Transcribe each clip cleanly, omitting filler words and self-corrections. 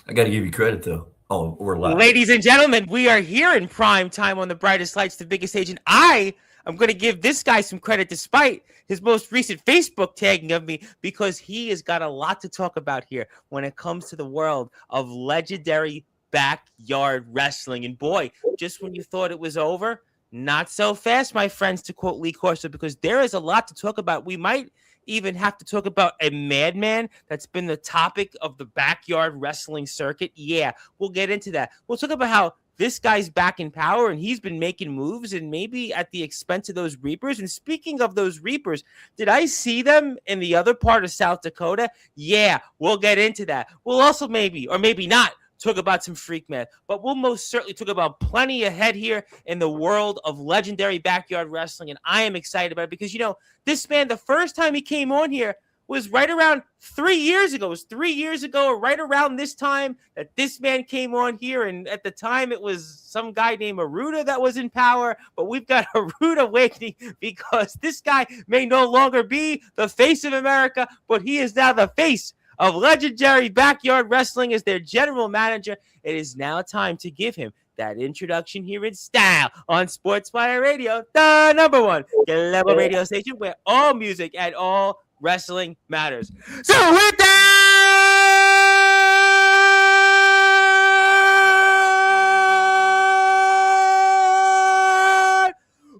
I got to give you credit though. Oh, we're live. Ladies and gentlemen, we are here in prime time on the brightest lights, the biggest stage, and I am going to give this guy some credit despite his most recent Facebook tagging of me because he has got a lot to talk about here when it comes to the world of legendary backyard wrestling. And boy, just when you thought it was over, not so fast, my friends, to quote Lee Corso, because there is a lot to talk about. We might even have to talk about a madman that's been the topic of the backyard wrestling circuit. Yeah, we'll get into that. We'll talk about how this guy's back in power and he's been making moves and maybe at the expense of those Reapers. And speaking of those Reapers, did I see them in the other part of South Dakota? Yeah, we'll get into that. We'll also maybe, or maybe not, talk about some freak man, but we'll most certainly talk about plenty ahead here in the world of legendary backyard wrestling. And I am excited about it because, this man, the first time he came on here was right around 3 years ago. It was 3 years ago, or right around this time that this man came on here. And at the time, it was some guy named Aruda that was in power. But we've got Aruda awakening because this guy may no longer be the face of America, but he is now the face of legendary backyard wrestling as their general manager. It is now time to give him that introduction here in style on Sportzwire Radio, the number one global radio station where all music and all wrestling matters. So with that,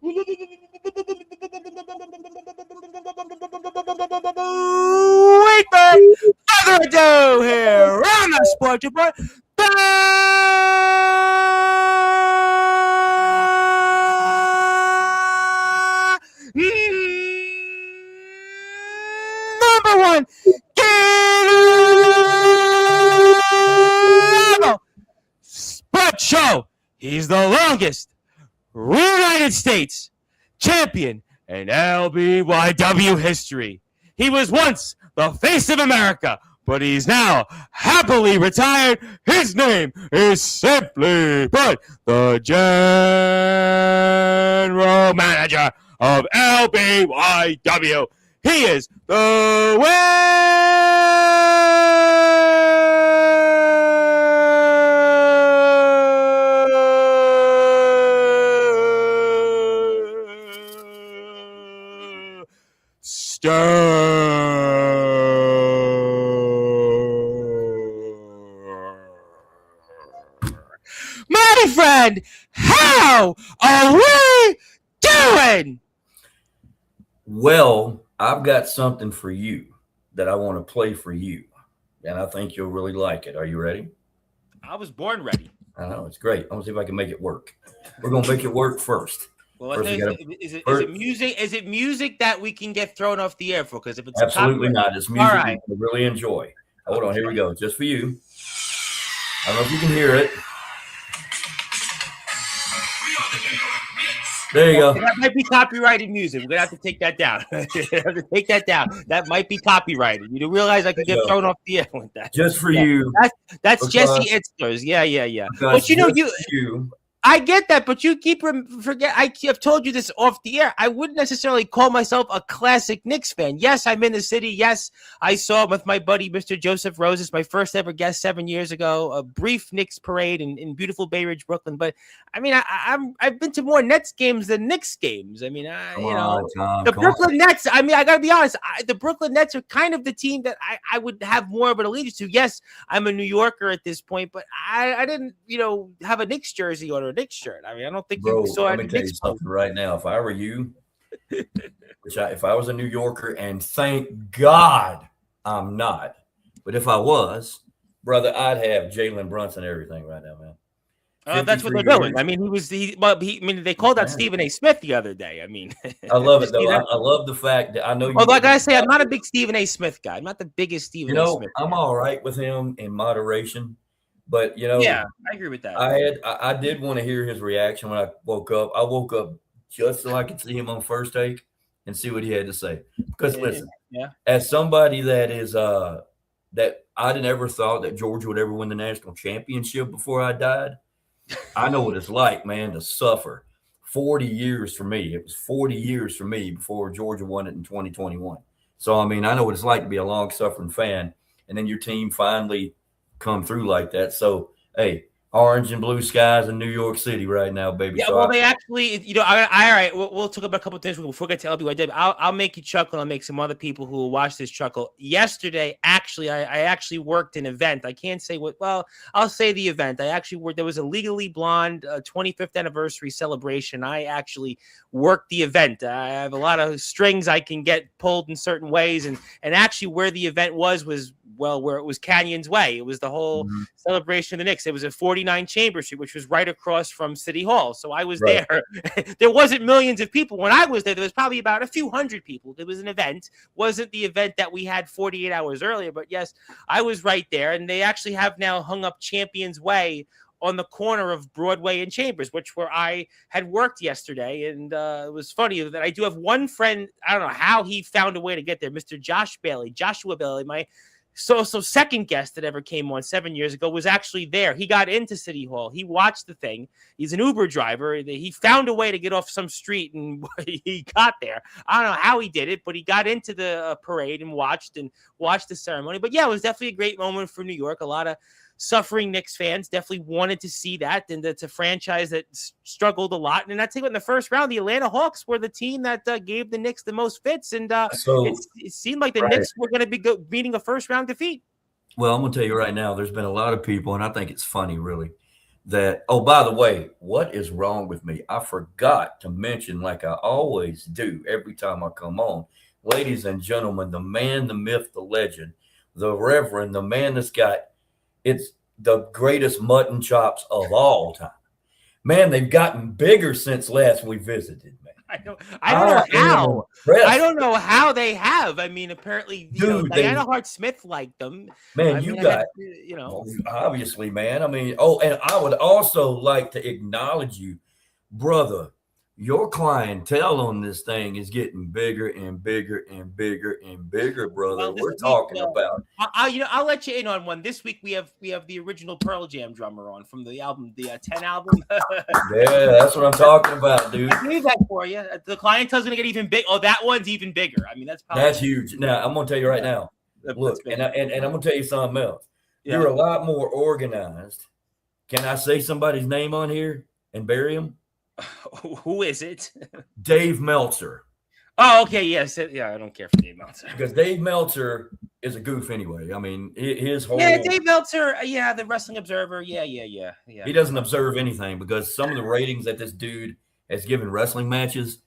without further ado, here on the Sports Report, number one sports show. He's the longest United States champion in LBYW history. He was once the face of America, but he's now happily retired. His name is simply put the general manager of LBYW. He is the My friend, how are we doing? Well, I've got something for you that I want to play for you, and I think you'll really like it. Are you ready? I was born ready. I know it's great. I want to see if I can make it work. We're gonna make it work first. Well, First, we got to. is it music? Is it music that we can get thrown off the air for? Because if it's Absolutely copyright, not. It's all music right. you really enjoy. Hold on, here we go. Just for you. I don't know if you can hear it. There you go. That might be copyrighted music. We're gonna have to take that down. Have to take that down. That might be copyrighted. You do realize I could get thrown off the air with that. Just for you. That's Jesse Itzler's. Yeah. But you. I get that, but you keep forget. I have told you this off the air. I wouldn't necessarily call myself a classic Knicks fan. Yes, I'm in the city. Yes, I saw with my buddy Mr. Joseph Roses, my first ever guest 7 years ago, a brief Knicks parade in beautiful Bay Ridge, Brooklyn. But I mean, I've been to more Nets games than Knicks games. I mean, the Brooklyn Nets. I mean, I gotta be honest. The Brooklyn Nets are kind of the team that I would have more of an allegiance to. Yes, I'm a New Yorker at this point, but I didn't have a Knicks jersey or a Knicks shirt. I mean, I don't think you saw let any me tell you Knicks something right now. If I were you, if I was a New Yorker, and thank God I'm not, but if I was, brother, I'd have Jalen Brunson everything right now, man. That's what they're doing. I mean, they called out Stephen A. Smith the other day. I mean, I love it though. I love the fact that I know you. Although I gotta say, I'm not a big Stephen A. Smith guy. I'm not the biggest Stephen A. Smith guy. I'm all right with him in moderation. But yeah, I agree with that. I did want to hear his reaction when I woke up. I woke up just so I could see him on First Take and see what he had to say. Because listen, as somebody that is that I never thought that Georgia would ever win the national championship before I died. I know what it's like, man, to suffer. 40 years for me. It was 40 years for me before Georgia won it in 2021. So I mean, I know what it's like to be a long suffering fan, and then your team finally come through like that. So, hey, orange and blue skies in New York City right now, baby. Yeah, so well, they actually, all right, we'll talk about a couple of things before we get to LBY. I'll make you chuckle. I'll make some other people who will watch this chuckle. Yesterday, actually, I actually worked an event. I can't say what, well, I'll say the event. I actually worked, there was a Legally Blonde 25th anniversary celebration. I actually worked the event. I have a lot of strings I can get pulled in certain ways. And actually where the event was where it was Canyon's Way. It was the whole celebration of the Knicks. It was at 49 Chambers Street, which was right across from City Hall. So I was there. There wasn't millions of people. When I was there, there was probably about a few hundred people. It was an event. Wasn't the event that we had 48 hours earlier. But yes, I was right there. And they actually have now hung up Champion's Way on the corner of Broadway and Chambers, which where I had worked yesterday. And it was funny that I do have one friend. I don't know how he found a way to get there. Mr. Joshua Bailey, my so second guest that ever came on 7 years ago, was actually there. He got into City Hall. He watched the thing. He's an Uber driver. He found a way to get off some street, and he got there. I don't know how he did it, but he got into the parade and watched the ceremony. But yeah, it was definitely a great moment for New York. A lot of suffering Knicks fans definitely wanted to see that, and it's a franchise that struggled a lot. And I think in the first round, the Atlanta Hawks were the team that gave the Knicks the most fits, and it seemed like the Knicks were going to be beating a first round defeat. Well, I'm going to tell you right now, there's been a lot of people, and I think it's funny, really, that, oh, by the way, what is wrong with me? I forgot to mention, like I always do every time I come on, ladies and gentlemen, the man, the myth, the legend, the Reverend, the man that's got, it's the greatest mutton chops of all time. Man, they've gotten bigger since last we visited, man. I don't know how. I don't know how they have. I mean, apparently, Diana Hart-Smith liked them. Man, obviously, man. I mean, and I would also like to acknowledge you, brother. Your clientele on this thing is getting bigger and bigger and bigger and bigger, brother. Well, we're talking about. I'll let you in on one. This week we have the original Pearl Jam drummer on from the album, the 10 album. Yeah, that's what I'm talking about, dude. I knew that for you. The clientele's gonna get even big. Oh, that one's even bigger. I mean, that's huge. Now I'm gonna tell you right now. Look, and I'm gonna tell you something else. Yeah. You're a lot more organized. Can I say somebody's name on here and bury him? Who is it? Dave Meltzer. Oh, okay. Yes. Yeah, I don't care for Dave Meltzer. Because Dave Meltzer is a goof anyway. I mean, his whole... Yeah, Dave Meltzer. Yeah, the Wrestling Observer. Yeah. He doesn't observe anything because some of the ratings that this dude has given wrestling matches...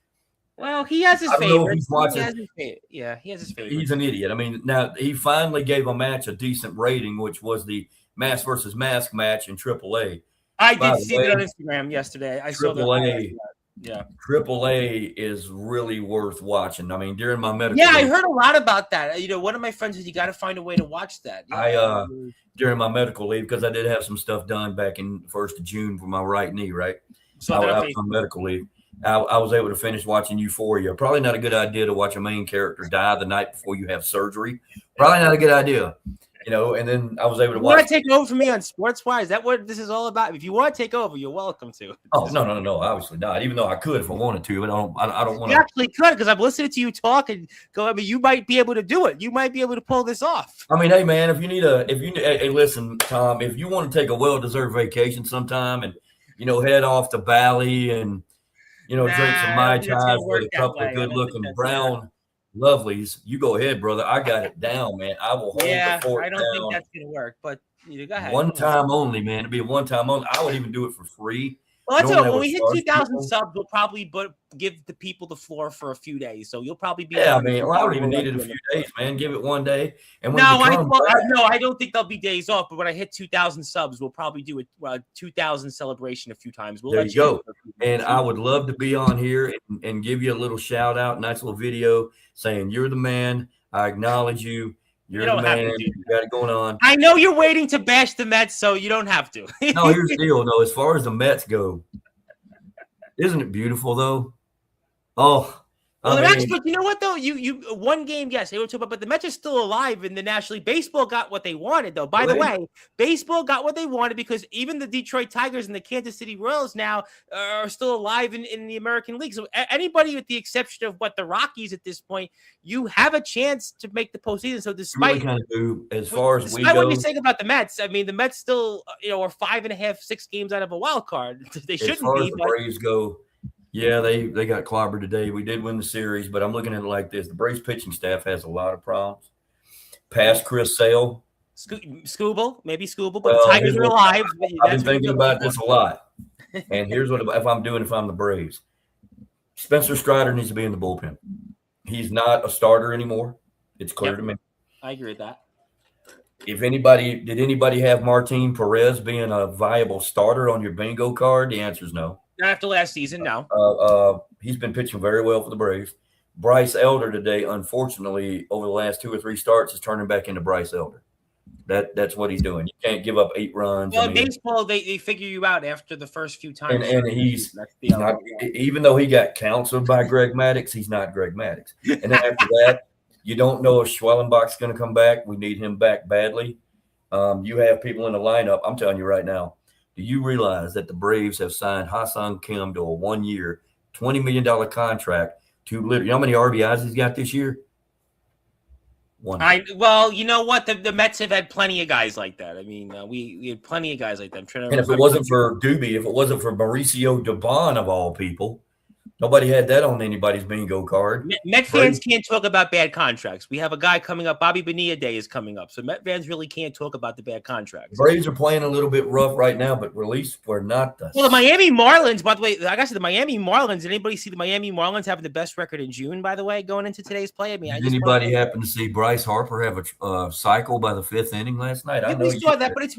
Well, he has his favorites. He has his favorites. He's an idiot. I mean, now, he finally gave a match a decent rating, which was the Mask versus Mask match in AAA. I did see it on Instagram yesterday. I saw that. Yeah. AAA is really worth watching. I mean, during my medical leave, I heard a lot about that. One of my friends said you got to find a way to watch that. Yeah. During my medical leave, because I did have some stuff done back in the 1st of June for my right knee, right? So I was on medical leave. I was able to finish watching Euphoria. Probably not a good idea to watch a main character die the night before you have surgery. Probably not a good idea. And then I was able to watch. You want to take over for me on Sportzwire? Is that what this is all about? If you want to take over, you're welcome to. Oh, no, obviously not. Even though I could if I wanted to, but I don't want to. You actually could, because I've listened to you talk and go. I mean, you might be able to do it. You might be able to pull this off. I mean, hey man, hey, listen, Tom, if you want to take a well-deserved vacation sometime and head off to Bali and drink some Mai Tais with a couple of good-looking brown lovelies, you go ahead, brother. I got it down, man. I will hold the fort down. I don't think that's gonna work, but go ahead. One time only, man. It'd be a one time only. I would even do it for free. Well, that's when we hit 2,000 subs, we'll probably give the people the floor for a few days. So you'll probably be. Yeah, I mean, I don't even need it a few days, man. Give it one day. And when I don't think there'll be days off. But when I hit 2,000 subs, we'll probably do a 2,000 celebration a few times. There you go. And I would love to be on here and give you a little shout out, nice little video saying you're the man. I acknowledge you. You're the man. You got it going on. I know you're waiting to bash the Mets, so you don't have to. No, here's the deal, though. As far as the Mets go, isn't it beautiful, though? Oh, Well, but you know what though? You one game, yes, they were talking about, but the Mets are still alive in the National League. Baseball got what they wanted, though. By the way, baseball got what they wanted because even the Detroit Tigers and the Kansas City Royals now are still alive in the American League. So anybody, with the exception of the Rockies at this point, you have a chance to make the postseason. So despite really kind of do, as far as we go, what you're saying about the Mets, I mean, the Mets still are 5.5, 6 games out of a wild card. They shouldn't be. As far as the Braves go. Yeah, they got clobbered today. We did win the series, but I'm looking at it like this. The Braves pitching staff has a lot of problems. Past Chris Sale. Skubal, but the Tigers are alive. I've been thinking about this a lot. And here's what if I'm the Braves. Spencer Strider needs to be in the bullpen. He's not a starter anymore. It's clear to me. I agree with that. Did anybody have Martin Perez being a viable starter on your bingo card? The answer is no. Not after last season, no. He's been pitching very well for the Braves. Bryce Elder today, unfortunately, over the last 2 or 3 starts, is turning back into Bryce Elder. That's what he's doing. You can't give up 8 runs. Well, in baseball, they figure you out after the first few times. And he's not, even though he got counseled by Greg Maddux, he's not Greg Maddux. And then after that, you don't know if Schwellenbach's going to come back. We need him back badly. You have people in the lineup. I'm telling you right now. Do you realize that the Braves have signed Ha-Seong Kim to a 1-year, $20 million contract to literally – you know how many RBIs he's got this year? 1. Well, you know what? The Mets have had plenty of guys like that. I mean, we had plenty of guys like that. And if it wasn't for Doobie, if it wasn't for Mauricio Dubon of all people, nobody had that on anybody's bingo card. Met fans can't talk about bad contracts. We have a guy coming up. Bobby Bonilla Day is coming up. So Met fans really can't talk about the bad contracts. Braves are playing a little bit rough right now, but we're not. Well, the Miami Marlins, by the way, like I said, the Miami Marlins, did anybody see the Miami Marlins having the best record in June, by the way, going into today's play? I mean, did anybody happen to see Bryce Harper have a cycle by the 5th inning last night? I know saw that, but it's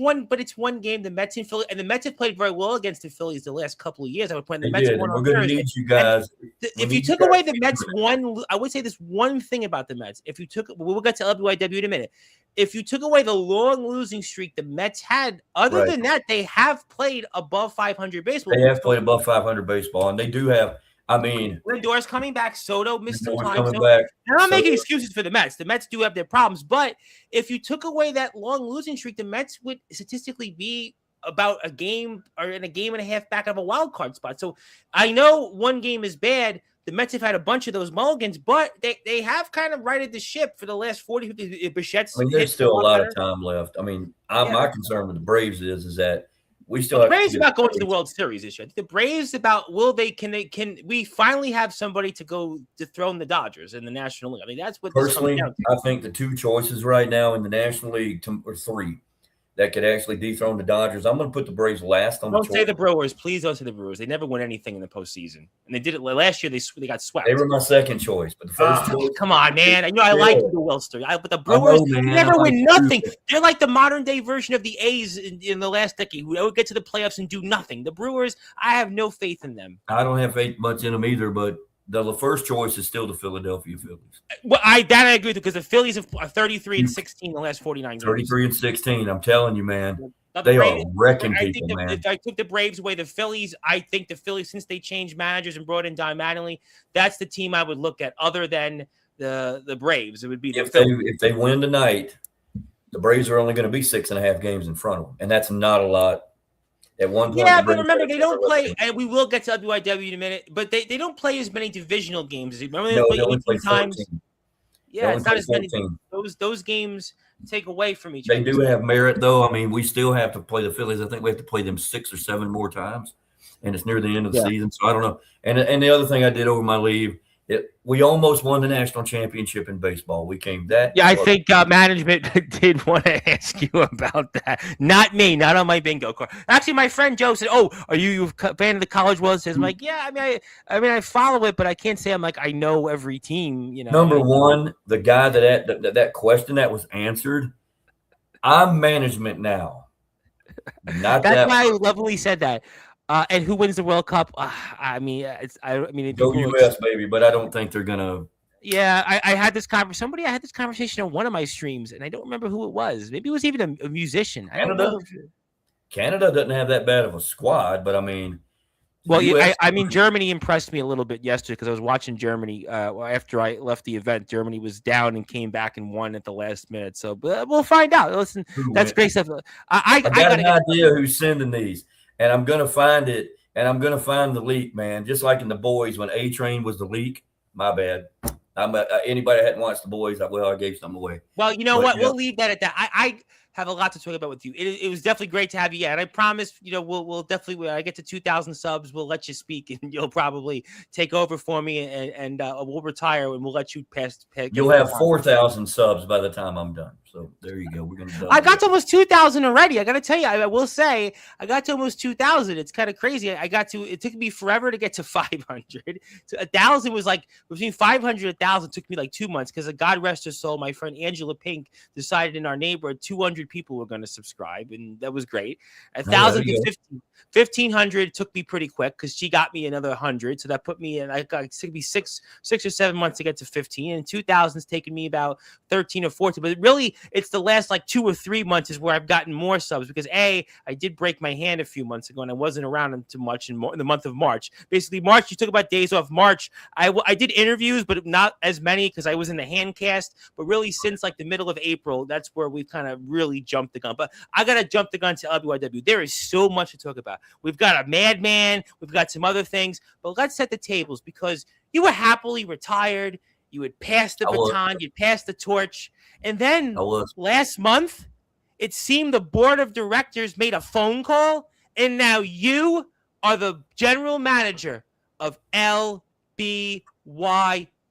one game. The Mets and Philly, and the Mets have played very well against the Phillies the last couple of years. I would point the Mets won on Thursday. We're going to need you guys. If you took away the Mets I would say this one thing about the Mets. If you took, we'll get to LBYW in a minute. If you took away the long losing streak the Mets had, other than that, they have played above 500 baseball. They have played above 500 baseball, and they do have. I mean, Lindor's coming back. Soto missed some time. I'm not making excuses for the Mets. The Mets do have their problems, but if you took away that long losing streak, the Mets would statistically be about a game or in a game and a half back of a wild card spot. So I know one game is bad. The Mets have had a bunch of those mulligans, but they have kind of righted the ship for the last 40, 50. Bichette's there's still a lot of time left. I mean, my concern with the Braves is that we still have. The Braves about going to the World Series this year. The Braves about can we finally have somebody to go dethrone the Dodgers in the National League? I mean, that's what personally I think the 2 choices right now in the National League or 3 that could actually dethrone the Dodgers. I'm going to put the Braves last on the choice. Don't say the Brewers. Please don't say the Brewers. They never win anything in the postseason. And they did it last year. They got swept. They were my second choice. But the first choice. Come on, man. I know I like the Willster. But the Brewers never win nothing. They're like the modern-day version of the A's in the last decade who would get to the playoffs and do nothing. The Brewers, I have no faith in them. I don't have faith much in them either, but the first choice is still the Philadelphia Phillies. Well, I agree with because the Phillies have 33-16 the last 49 games. 33-16. I'm telling you, man. They are wrecking people, man. If I took the Braves away, the Phillies, I think the Phillies, since they changed managers and brought in Don Mattingly, that's the team I would look at other than the Braves. It would be if they win tonight, the Braves are only going to be 6.5 games in front of them, and that's not a lot. At one point, but remember, they don't play, and we will get to WIW in a minute, but they don't play as many divisional games. Remember, they only play 18 times. Yeah, it's not as many. Those games take away from each other. They do have merit, though. I mean, we still have to play the Phillies. I think we have to play them 6 or 7 more times, and it's near the end of the season, so I don't know. And the other thing I did over my leave, we almost won the national championship in baseball. We came that. Yeah, I think management did want to ask you about that. Not me, not on my bingo card. Actually, my friend Joe said, "Oh, are you a fan of the College World Series?" I'm like, "Yeah, I mean, I follow it, but I can't say I'm like I know every team." You know. Number one, the guy that question that was answered. I'm management now. Not that's why I lovingly said that. And who wins the World Cup? I mean, go U.S. baby, but I don't think they're gonna. Yeah, I had this conversation. I had this conversation on one of my streams, and I don't remember who it was. Maybe it was even a musician. Canada doesn't have that bad of a squad, but I mean, Well, I mean, Germany impressed me a little bit yesterday because I was watching Germany after I left the event. Germany was down and came back and won at the last minute. So we'll find out. Listen, that's great stuff. I got an idea who's sending these, and I'm going to find it, and I'm going to find the leak, man. Just like in The Boys when A-Train was the leak. My bad. Anybody that hadn't watched The Boys, I gave something away. Well, you know what? We'll leave that at that. I have a lot to talk about with you. It was definitely great to have you. Yeah, and I promise, we'll definitely, when I get to 2,000 subs, we'll let you speak, and you'll probably take over for me, and we'll retire, and we'll let you pass. You'll have 4,000 subs by the time I'm done. So there you go. We're gonna. I got to almost 2,000 already. I got to tell you, I will say, I got to almost 2,000. It's kind of crazy. It took me forever to get to 500. So 1,000 was like between 500 and 1,000 took me like 2 months because God rest her soul, my friend Angela Pink decided in our neighborhood 200 people were going to subscribe, and that was great. 1,000 to 1,500 took me pretty quick because she got me another 100, so that put me in. It took me six or 7 months to get to 15, and 2,000's taken me about 13 or 14. But really, it's the last like 2 or 3 months is where I've gotten more subs because I did break my hand a few months ago and I wasn't around too much in the month of March. Basically, March, you talk about days off. March, I did interviews, but not as many because I was in the hand cast. But really, since like the middle of April, that's where we've kind of really jumped the gun. But I got to jump the gun to LBYW. There is so much to talk about. We've got a madman. We've got some other things. But let's set the tables because you were happily retired. You had passed the baton. You'd passed the torch. And then last month, it seemed the board of directors made a phone call, and now you are the general manager of LBYW, the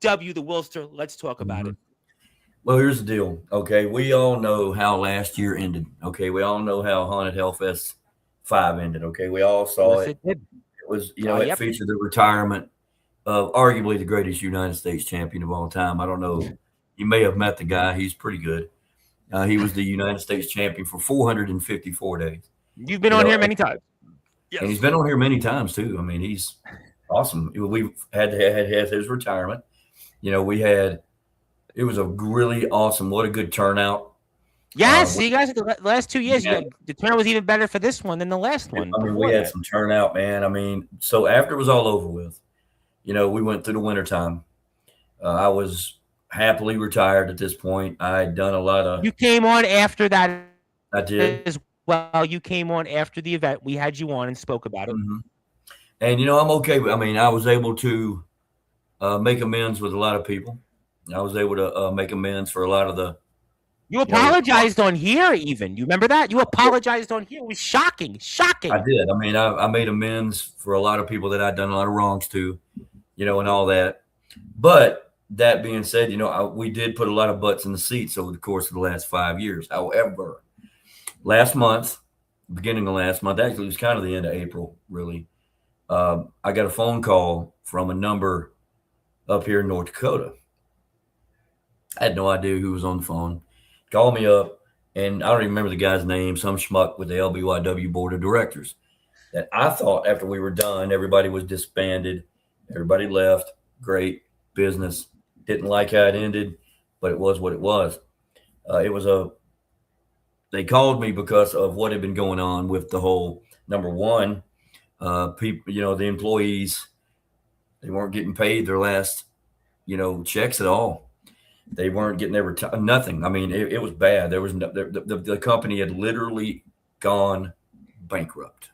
Willster. Let's talk about it. Well, here's the deal. Okay, we all know how last year ended. Okay, we all know how Haunted Hellfest 5 ended. Okay, we all saw it. It was, it featured the retirement of arguably the greatest United States champion of all time. I don't know. You may have met the guy. He's pretty good. He was the United States champion for 454 days. You've been on here many times. Yes. And he's been on here many times, too. I mean, he's awesome. We had his retirement. It was a really awesome, what a good turnout. Yes, you guys, the last 2 years, the turnout was even better for this one than the last one. I mean, we had some turnout, man. I mean, so after it was all over with, we went through the wintertime. I was happily retired at this point. I had done a lot of. You came on after that. I did. As well, you came on after the event. We had you on and spoke about it. Mm-hmm. And, I'm okay. I mean, I was able to make amends with a lot of people. I was able to make amends for a lot of the. You apologized on here even. You remember that? You apologized on here. It was shocking. Shocking. I did. I mean, I made amends for a lot of people that I'd done a lot of wrongs to, and all that. But that being said, we did put a lot of butts in the seats over the course of the last 5 years. However, beginning of last month, actually it was kind of the end of April, really, I got a phone call from a number up here in North Dakota. I had no idea who was on the phone. Called me up, and I don't even remember the guy's name, some schmuck with the LBYW board of directors. That I thought after we were done, everybody was disbanded. Everybody left. Great business. Didn't like how it ended, but it was what it was. They called me because of what had been going on with the whole, number one, people, the employees, they weren't getting paid their last, checks at all. They weren't getting their nothing. I mean, it was bad. There was the company had literally gone bankrupt.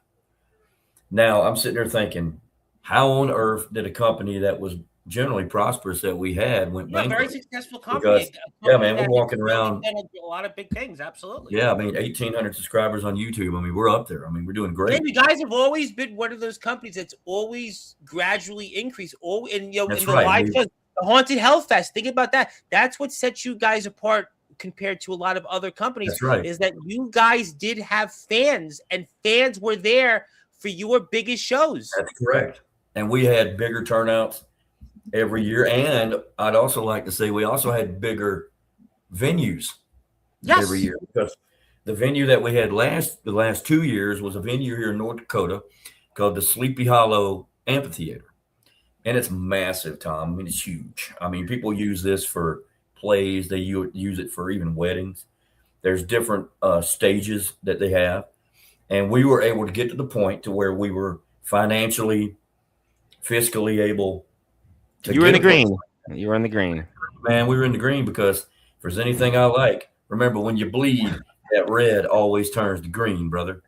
Now I'm sitting there thinking, how on earth did a company that was generally prosperous that we had went bankrupt? Very successful company. Man, we're walking around a lot of big things. Absolutely. Yeah, I mean, 1,800 subscribers on YouTube. I mean, we're up there. I mean, we're doing great. You guys have always been one of those companies that's always gradually increased. That's right. The Haunted Hellfest. Think about that. That's what sets you guys apart compared to a lot of other companies. That's right. Is that you guys did have fans, and fans were there for your biggest shows. That's correct. And we had bigger turnouts every year. And I'd also like to say we also had bigger venues every year, because the venue that we had the last 2 years was a venue here in North Dakota called the Sleepy Hollow Amphitheater. And it's massive, Tom. I mean, it's huge. I mean, people use this for plays. They use it for even weddings. There's different stages that they have. And we were able to get to the point to where we were financially, fiscally able to You were in the green. You were in the green. Man, we were in the green because if there's anything I like, remember when you bleed, that red always turns to green, brother.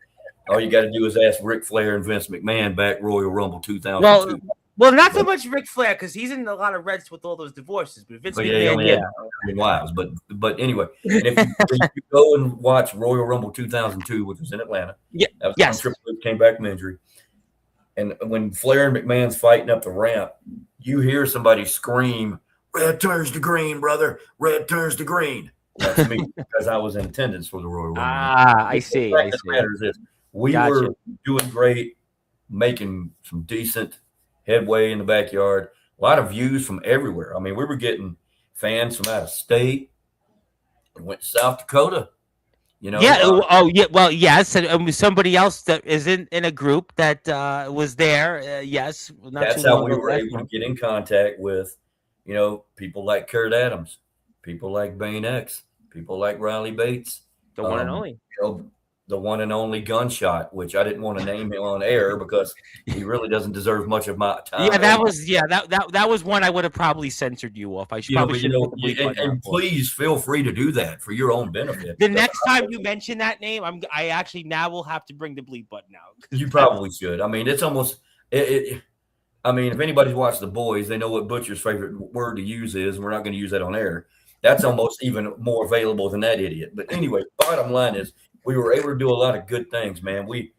All you got to do is ask Ric Flair and Vince McMahon back Royal Rumble 2002. Well, not so much Ric Flair because he's in a lot of reds with all those divorces. But Vince McMahon, had wives. But anyway, and if you go and watch Royal Rumble 2002, which was in Atlanta, that was when Triple H came back from injury. And when Flair and McMahon's fighting up the ramp, you hear somebody scream, "Red turns to green, brother. Red turns to green." That's me because I was in attendance for the Royal Rumble. I see. The fact matters is we were doing great, making some decent headway in the backyard. A lot of views from everywhere. I mean, we were getting fans from out of state. We went to South Dakota. You know, well, yes, and somebody else that is in a group that was there. Yes, that's how we were able to get in contact with, you know, people like Kurt Adams, people like Bane X, people like Riley Bates, the one and only, you know, the one and only Gunshot, which I didn't want to name him on air because he really doesn't deserve much of my time. Yeah, that was one I would have probably censored you off. I should and please feel free to do that for your own benefit. The next time you mention that name, I actually now will have to bring the bleep button out. You probably should. I mean, it's almost I mean, if anybody's watched The Boys, they know what Butcher's favorite word to use is, and we're not going to use that on air. That's almost even more available than that idiot. But anyway, bottom line is we were able to do a lot of good things, man. We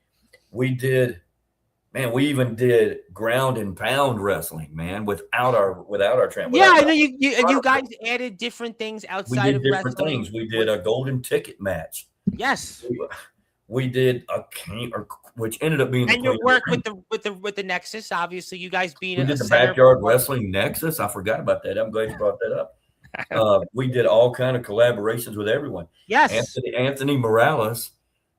even did ground and pound wrestling, man, without our trampoline. Yeah, I know you guys added different things outside of different things. We did a golden ticket match. Yes. We did which ended up being. And your work with the Nexus, obviously, you guys being we did the backyard wrestling Nexus. I forgot about that. I'm glad you brought that up. We did all kind of collaborations with everyone. Yes, Anthony Morales,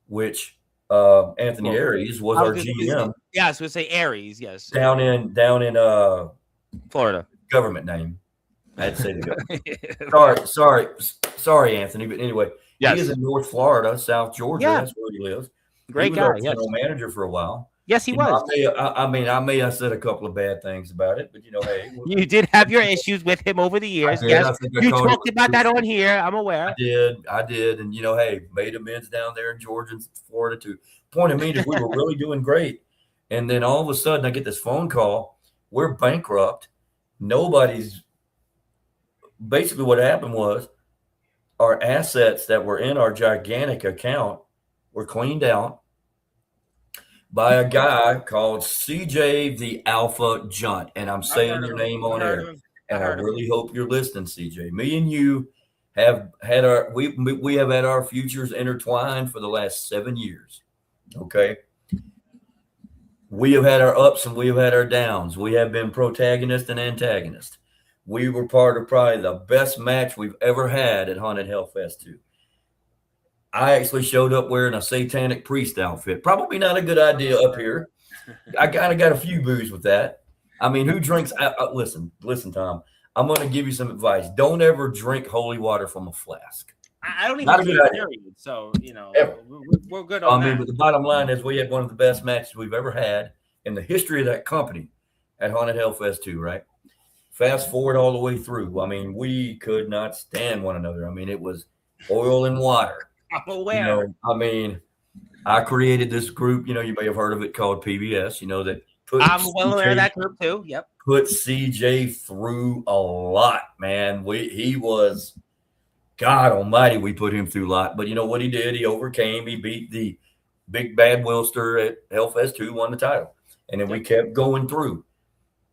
which Anthony Aries was our GM. Yes, we'll say Aries. Yes, down in Florida. Government name. I had to say the government. Sorry, Anthony. But anyway, he is in North Florida, South Georgia. Yeah. That's where he lives. Great he was guy. Our general manager for a while. Yes, he was. I may have said a couple of bad things about it, but hey, you did have your issues with him over the years. Yes, you talked about that on here. I'm aware. I did, and hey, made amends down there in Georgia and Florida too. Point of mean is we were really doing great, and then all of a sudden I get this phone call. We're bankrupt. Basically, what happened was our assets that were in our gigantic account were cleaned out by a guy called CJ the Alpha Junt. And I'm saying your name on air. And I really hope you're listening, CJ. Me and you have had we have had our futures intertwined for the last 7 years. Okay. We have had our ups and we have had our downs. We have been protagonist and antagonist. We were part of probably the best match we've ever had at Haunted Hellfest 2. I actually showed up wearing a satanic priest outfit. Probably not a good idea up here. I kind of got a few boos with that. I mean, who drinks? Listen, Tom. I'm going to give you some advice. Don't ever drink holy water from a flask. I don't even drink period. So, we're good on that. But the bottom line is we had one of the best matches we've ever had in the history of that company at Haunted Hellfest 2, right? Fast forward all the way through. I mean, we could not stand one another. I mean, it was oil and water. I'm aware. I created this group. You may have heard of it called PBS. That I'm well aware of that group too. Yep. Put CJ through a lot, man. He was God Almighty. We put him through a lot, but you know what he did? He overcame. He beat the big bad Willster at Hellfest 2, won the title, and then we kept going through.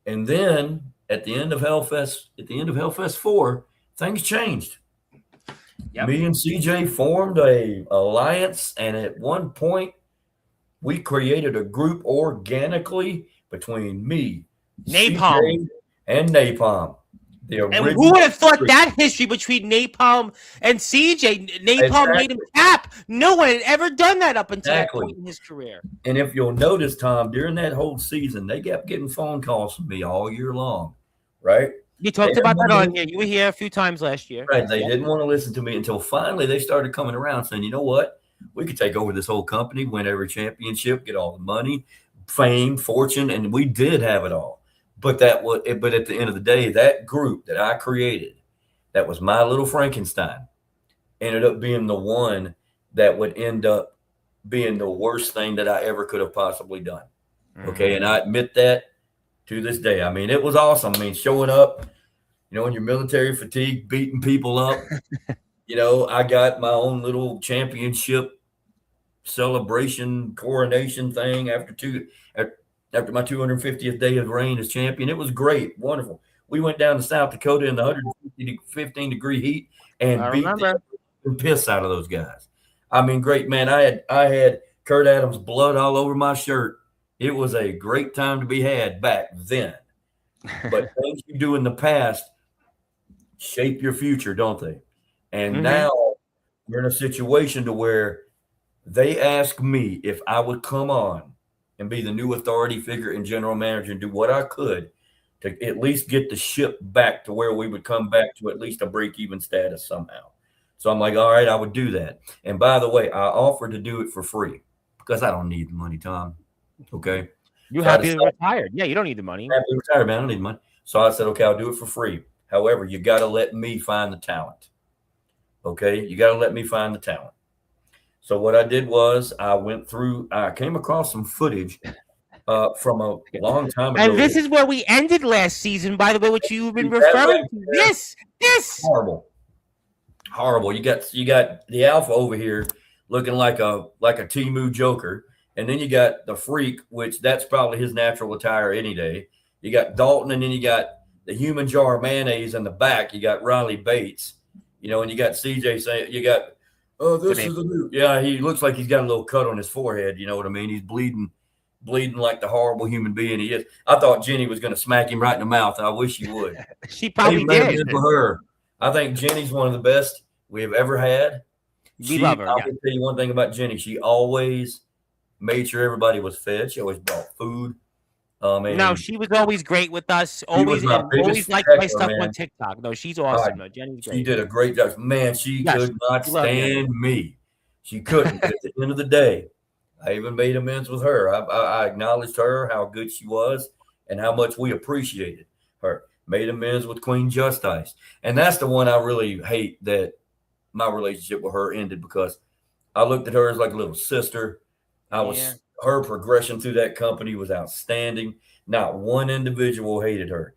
And then at the end of Hellfest 4, things changed. Yep. Me and CJ formed a alliance, and at one point, we created a group organically between me, Napalm, CJ, and Napalm. And who would have thought that history between Napalm and CJ? Napalm made him tap. No one had ever done that up until that point in his career. And if you'll notice, Tom, during that whole season, they kept getting phone calls from me all year long, right? You talked about that on here. You were here a few times last year. Right. They didn't want to listen to me until finally they started coming around saying, you know what? We could take over this whole company, win every championship, get all the money, fame, fortune, and we did have it all. But but at the end of the day, that group that I created, that was my little Frankenstein, ended up being the one that would end up being the worst thing that I ever could have possibly done. Okay. And I admit that to this day. I mean, it was awesome. I mean, showing up, in your military fatigue, beating people up. I got my own little championship celebration coronation thing after my 250th day of reign as champion. It was great, wonderful. We went down to South Dakota in the 115 degree heat and beat the piss out of those guys. I mean, great, man. I had Kurt Adams' blood all over my shirt. It was a great time to be had back then. But things you do in the past shape your future, don't they? And now we're in a situation to where they ask me if I would come on and be the new authority figure and general manager and do what I could to at least get the ship back to where we would come back to at least a break-even status somehow. So I'm like, all right, I would do that. And by the way, I offered to do it for free because I don't need the money, Tom. Okay. You're happy retired. Yeah, you don't need the money. Happy retired, man. I don't need the money. So I said, okay, I'll do it for free. However, you got to let me find the talent. Okay. You got to let me find the talent. So what I did was I came across some footage from a long time ago. And this is where we ended last season, by the way, which you've been referring to. This horrible. You got the alpha over here looking like a Temu Joker, and then you got the freak, which that's probably his natural attire any day. You got Dalton, and then you got the human jar of mayonnaise in the back. You got Riley Bates, and you got CJ saying you got. Oh, this is the new. Yeah, he looks like he's got a little cut on his forehead. You know what I mean? He's bleeding like the horrible human being he is. I thought Jenny was going to smack him right in the mouth. I wish she would. She probably did. For her, I think Jenny's one of the best we have ever had. We love her. I'll tell you one thing about Jenny. She always made sure everybody was fed. She always brought food. No, she was always great with us. Always liked my stuff on TikTok. No, she's awesome. No, Jenny's great. She did a great job. Man, she could not stand me. She couldn't. At the end of the day, I even made amends with her. I acknowledged her, how good she was, and how much we appreciated her. Made amends with Queen Justice. And that's the one I really hate, that my relationship with her ended, because I looked at her as like a little sister. Her progression through that company was outstanding. Not one individual hated her.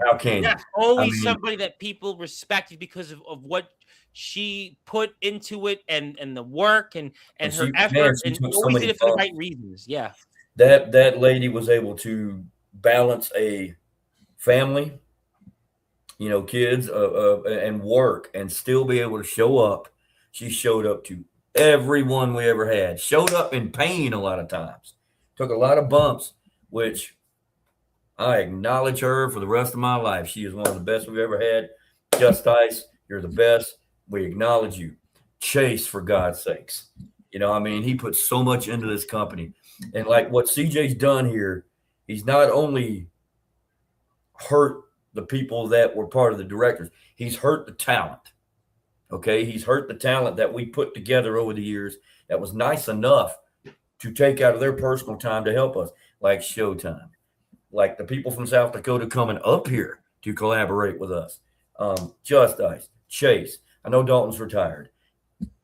How can you? Always somebody that people respected because of what she put into it and the work and her effort, and always did it for the right reasons. Yeah. That lady was able to balance a family, kids, and work, and still be able to show up. She showed up to everyone we ever had. Showed up in pain a lot of times. Took a lot of bumps, which I acknowledge her for the rest of my life. She is one of the best we've ever had. Justice, you're the best. We acknowledge you. Chase, for God's sakes. He put so much into this company. And like what CJ's done here, he's not only hurt the people that were part of the directors, he's hurt the talent. Okay, he's hurt the talent that we put together over the years that was nice enough to take out of their personal time to help us, like Showtime, like the people from South Dakota coming up here to collaborate with us. Justice, Chase. I know Dalton's retired.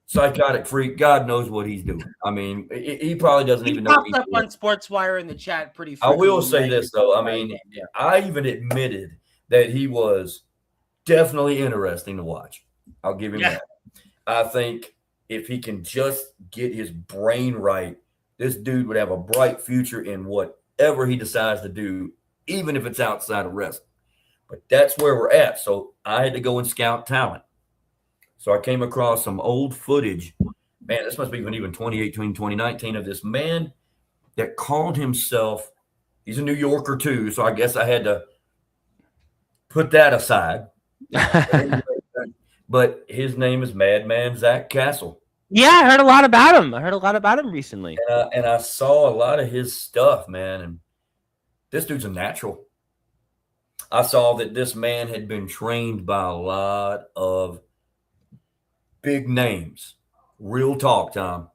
Psychotic freak. God knows what he's doing. I mean, he probably doesn't even know. He popped up on Sportzwire in the chat pretty I will say this, though. I even admitted that he was definitely interesting to watch. I'll give him that. I think if he can just get his brain right, this dude would have a bright future in whatever he decides to do, even if it's outside of wrestling. But that's where we're at. So I had to go and scout talent. So I came across some old footage. Man, this must be even 2018, 2019, of this man that called himself, he's a New Yorker too, so I guess I had to put that aside. But his name is Madman Zach Castle. Yeah, I heard a lot about him. Recently. And I saw a lot of his stuff, man. And this dude's a natural. I saw that this man had been trained by a lot of big names. Real talk, Tom.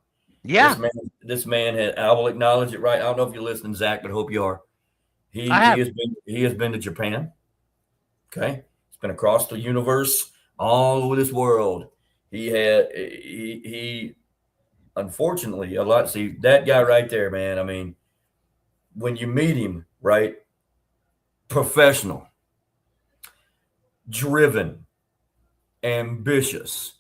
Yeah. This man had. I will acknowledge it. Right. I don't know if you're listening, Zach, but I hope you are. He has been to Japan. Okay, he's been across the universe, all over this world. He unfortunately a lot. See that guy right there, man. I mean, when you meet him, right, professional, driven, ambitious,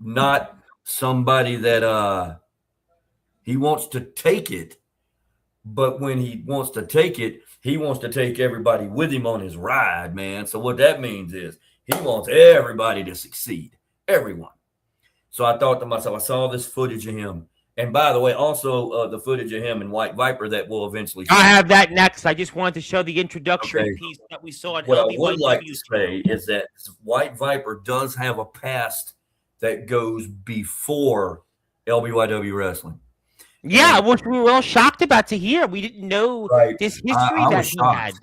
not somebody that he wants to take it, but when he wants to take it, he wants to take everybody with him on his ride, man. So what that means is he wants everybody to succeed, everyone. So I thought to myself, I saw this footage of him. And by the way, also the footage of him and White Viper that will eventually. I have that next. I just wanted to show the introductory piece that we saw. What I would like to say is that White Viper does have a past that goes before LBYW wrestling. Yeah, which we were all shocked about to hear. We didn't know this history that he had.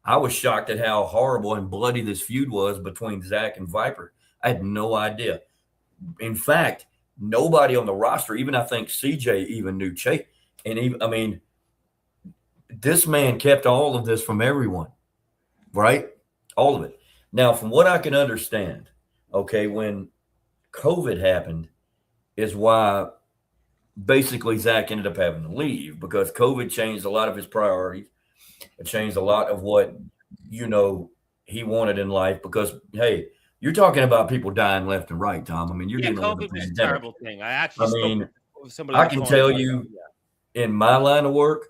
I was shocked at how horrible and bloody this feud was between Zach and Viper. I had no idea. In fact, nobody on the roster, even I think CJ even knew Chase. And even, I mean, this man kept all of this from everyone, right? All of it. Now, from what I can understand, okay, when COVID happened is why basically Zach ended up having to leave because COVID changed a lot of his priorities. It changed a lot of what, he wanted in life because, hey, you're talking about people dying left and right, Tom. I mean, you're dealing COVID with was a terrible thing. I can tell you in my line of work,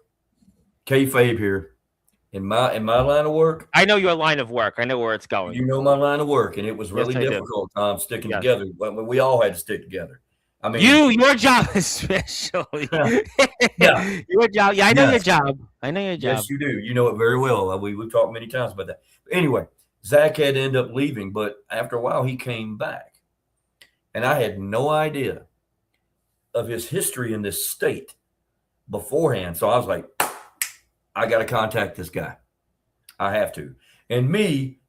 kayfabe here, in my line of work. I know your line of work. I know where it's going. You know my line of work, and it was really difficult, Tom, sticking together. But we all had to stick together. I mean, your job is special. Yeah. Your job. Yeah, I know your job. I know your job. Yes, you do. You know it very well. We've talked many times about that. But anyway, Zach had to end up leaving, but after a while, he came back. And I had no idea of his history in this state beforehand. So I was like, I got to contact this guy. I have to. And me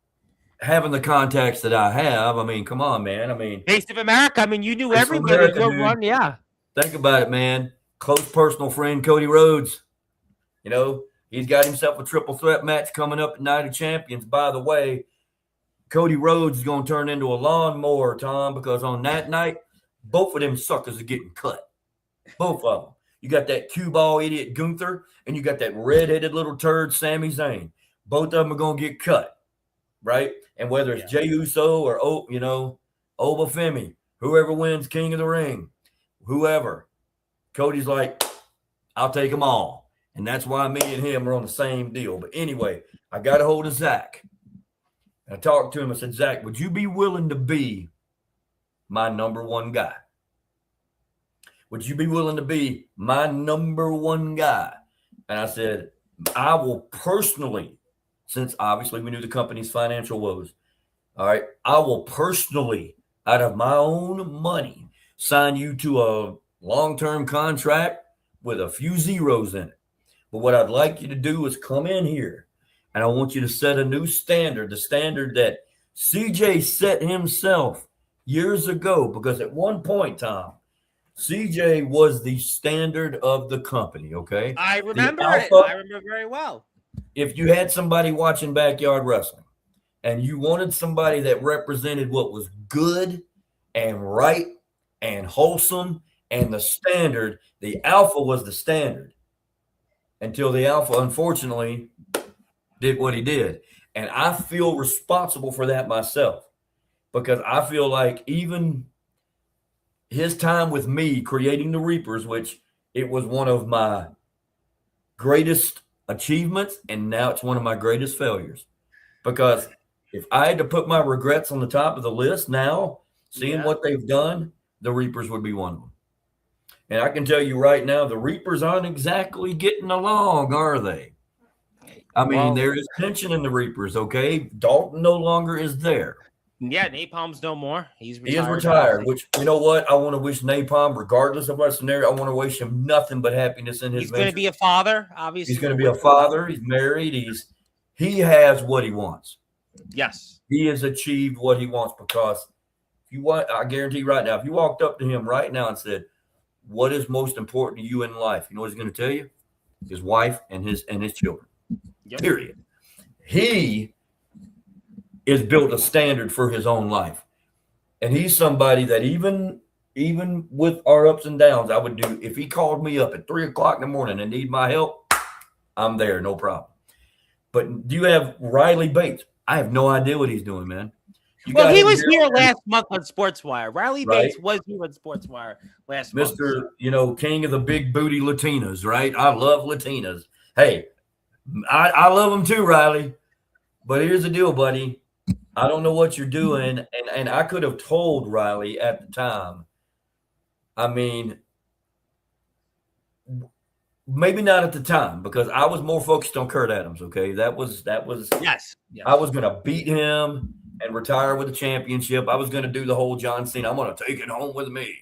having the contacts that I have, I mean, come on, man. I mean, Face of America. I mean, you knew everybody. Run, yeah. Think about it, man. Close personal friend Cody Rhodes. He's got himself a triple threat match coming up at Night of Champions. By the way, Cody Rhodes is going to turn into a lawnmower, Tom, because on that night, both of them suckers are getting cut. Both of them. You got that cue ball idiot Gunther, and you got that red-headed little turd Sami Zayn. Both of them are going to get cut, right? And whether it's Jey Uso or, Oba Femi, whoever wins King of the Ring, whoever, Cody's like, I'll take them all. And that's why me and him are on the same deal. But anyway, I got a hold of Zach. I talked to him. I said, Zach, would you be willing to be my number one guy? Would you be willing to be my number one guy? And I said, I will personally, since obviously we knew the company's financial woes, all right, I will personally, out of my own money, sign you to a long-term contract with a few zeros in it. But what I'd like you to do is come in here, and I want you to set a new standard, the standard that CJ set himself years ago, because at one point, Tom, CJ was the standard of the company, okay? I remember it. I remember very well. If you had somebody watching Backyard Wrestling and you wanted somebody that represented what was good and right and wholesome and the standard, the Alpha was the standard until the Alpha, unfortunately, did what he did. And I feel responsible for that myself because I feel like even his time with me creating the Reapers, which it was one of my greatest achievements, and now it's one of my greatest failures. Because if I had to put my regrets on the top of the list now, seeing what they've done, the Reapers would be one of them. And I can tell you right now, the Reapers aren't exactly getting along, are they? I mean, there is tension in the Reapers, okay? Dalton no longer is there. Yeah, Napalm's no more. He is retired, which, you know what? I want to wish Napalm, regardless of our scenario, I want to wish him nothing but happiness in his He's going to be a father, obviously. He's going to be a father. He's married. He has what he wants. Yes. He has achieved what he wants because I guarantee right now, if you walked up to him right now and said, what is most important to you in life? You know what he's going to tell you? His wife and his children. Yep. Period. He is built a standard for his own life. And he's somebody that even with our ups and downs, I would do. If he called me up at 3:00 in the morning and need my help, I'm there, no problem. But do you have Riley Bates? I have no idea what he's doing, man. Well, he was here last month on Sportswire. Riley Bates was here on Sportswire last month. Mr. King of the big booty Latinas, right? I love Latinas. Hey, I love them too, Riley. But here's the deal, buddy. I don't know what you're doing. And I could have told Riley at the time. I mean, maybe not at the time, because I was more focused on Kurt Adams, okay? That was yes. I was going to beat him and retire with a championship. I was going to do the whole John Cena. I'm going to take it home with me.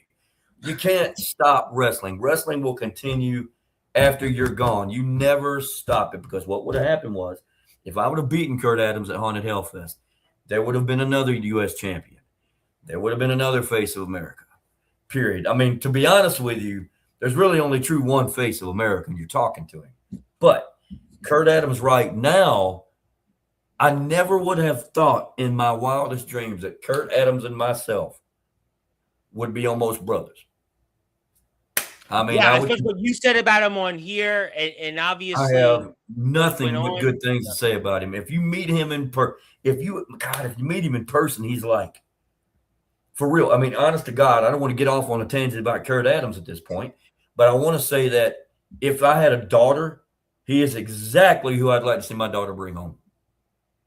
You can't stop wrestling. Wrestling will continue after you're gone. You never stop it, because what would have happened was, if I would have beaten Kurt Adams at Haunted Hellfest, there would have been another U.S. champion. There would have been another face of America, period. I mean, to be honest with you, there's really only true one face of America, and you're talking to him. But Kurt Adams right now, I never would have thought in my wildest dreams that Kurt Adams and myself would be almost brothers. I mean, I think what you said about him on here, and obviously, I have nothing but good things to say about him. If you meet him if you meet him in person, he's like, for real. I mean, honest to God, I don't want to get off on a tangent about Kurt Adams at this point, but I want to say that if I had a daughter, he is exactly who I'd like to see my daughter bring home.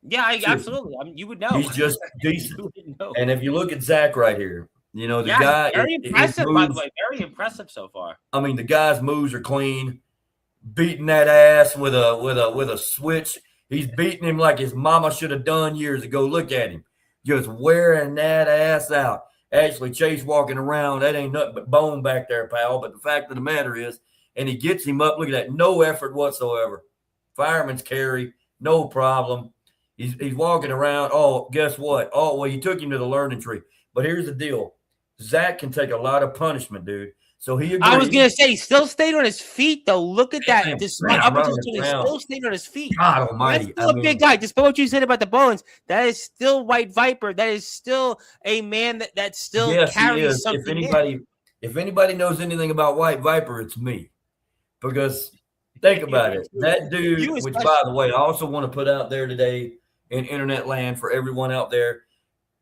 Yeah, absolutely. I mean, you would know. He's just decent. And if you look at Zach right here, you know, the guy very impressive, by the way. Very impressive so far. I mean, the guy's moves are clean. Beating that ass with a switch. He's beating him like his mama should have done years ago. Look at him. Just wearing that ass out. Actually, Chase walking around, that ain't nothing but bone back there, pal. But the fact of the matter is, and he gets him up. Look at that. No effort whatsoever. Fireman's carry. No problem. He's walking around. Oh, guess what? Oh, well, you took him to the learning tree. But here's the deal. Zach can take a lot of punishment, dude. So he agreed. I was going to say, he still stayed on his feet, though. Look at that. Despite he still stayed on his feet. God almighty. That's still a big guy. Despite what you said about the Bowens, that is still White Viper. That is still a man that still carries something. If anybody knows anything about White Viper, it's me. Because think about it. That dude, which, by the way, I also want to put out there today in internet land for everyone out there,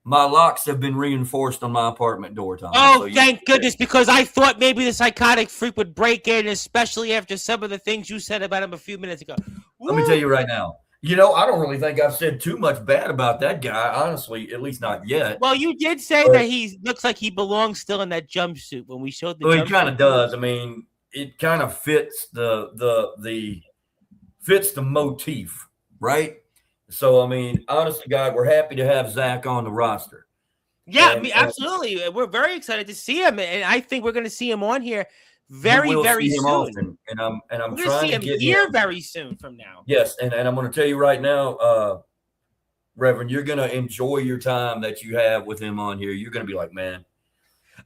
my locks have been reinforced on my apartment door, Tom. Oh, so thank goodness, because I thought maybe the psychotic freak would break in, especially after some of the things you said about him a few minutes ago. Woo! Let me tell you right now. You know, I don't really think I've said too much bad about that guy, honestly, at least not yet. Well, you did say that he looks like he belongs still in that jumpsuit when we showed the jumpsuit. Well, he kind of does. I mean, it kind of fits the motif, right? So, I mean, honest to God, we're happy to have Zach on the roster. Yeah, absolutely. We're very excited to see him, and I think we're going to see him on here very soon. Often. And I'm trying to get here very soon from now. Yes, and I'm going to tell you right now, Reverend, you're going to enjoy your time that you have with him on here. You're going to be like, man.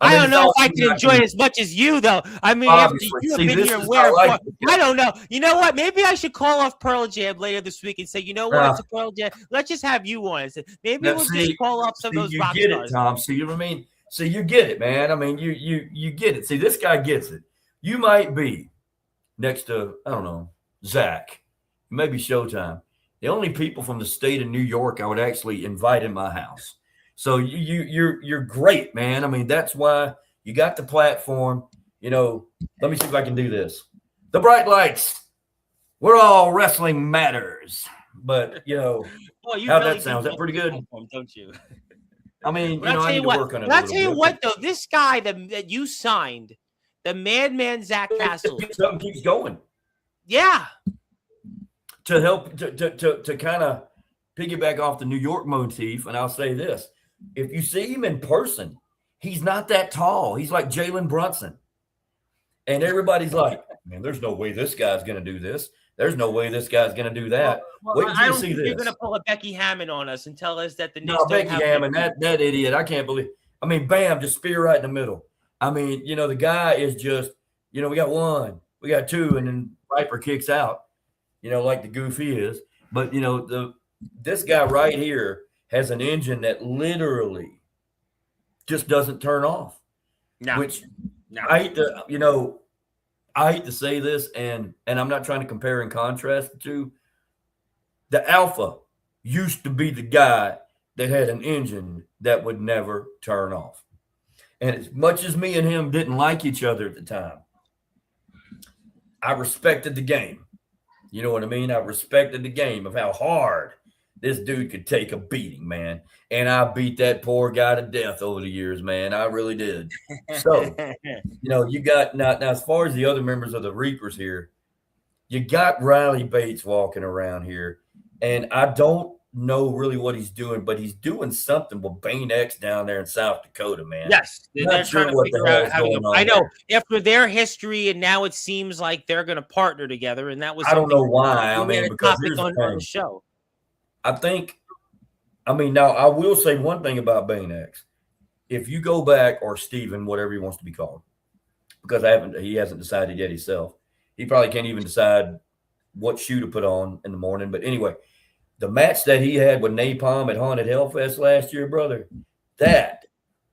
I don't know if I can enjoy it as much as you, though. I mean, after you have been here I don't know. You know what? Maybe I should call off Pearl Jam later this week and say, you know what, to Pearl Jam, let's just have you on. Maybe we'll just call off some of those rock stars. You get it, Tom. See what I mean? See, you get it, man. I mean, you get it. See, this guy gets it. You might be next to, I don't know, Zach, maybe Showtime. The only people from the state of New York I would actually invite in my house. So you're great, man. I mean, that's why you got the platform. You know, let me see if I can do this. The bright lights. We're all wrestling matters. But, you know, how'd that sound? Is that pretty good? Don't you? I mean, I need to work on it. I'll tell you what, though. This guy that you signed, the Madman Zach Castle. Something keeps going. Yeah. To help, to kind of piggyback off the New York motif, and I'll say this. If you see him in person, he's not that tall. He's like Jalen Brunson. And everybody's like, man, there's no way this guy's going to do this. There's no way this guy's going to do that. Well, I don't think you're going to pull a Becky Hammond on us and tell us that the Knicks Becky Hammond, that idiot. I can't believe. I mean, bam, just spear right in the middle. I mean, the guy is just, we got one, we got two, and then Viper kicks out, like the goofy is. But this guy right here has an engine that literally just doesn't turn off. No. Which I hate to, I hate to say this, and I'm not trying to compare and contrast the two. The Alpha used to be the guy that had an engine that would never turn off. And as much as me and him didn't like each other at the time, I respected the game. You know what I mean? I respected the game of how hard this dude could take a beating, man. And I beat that poor guy to death over the years, man. I really did. So, you got now as far as the other members of the Reapers here, you got Riley Bates walking around here. And I don't know really what he's doing, but he's doing something with Bane X down there in South Dakota, man. Yes, they're trying to figure out how to go. I know after their history, and now it seems like they're going to partner together, and that was I don't know why. I mean, because here's on the show. Now I will say one thing about Bane X. If you go back, or Steven, whatever he wants to be called, because he hasn't decided yet himself. He probably can't even decide what shoe to put on in the morning. But anyway, the match that he had with Napalm at Haunted Hellfest last year, brother, that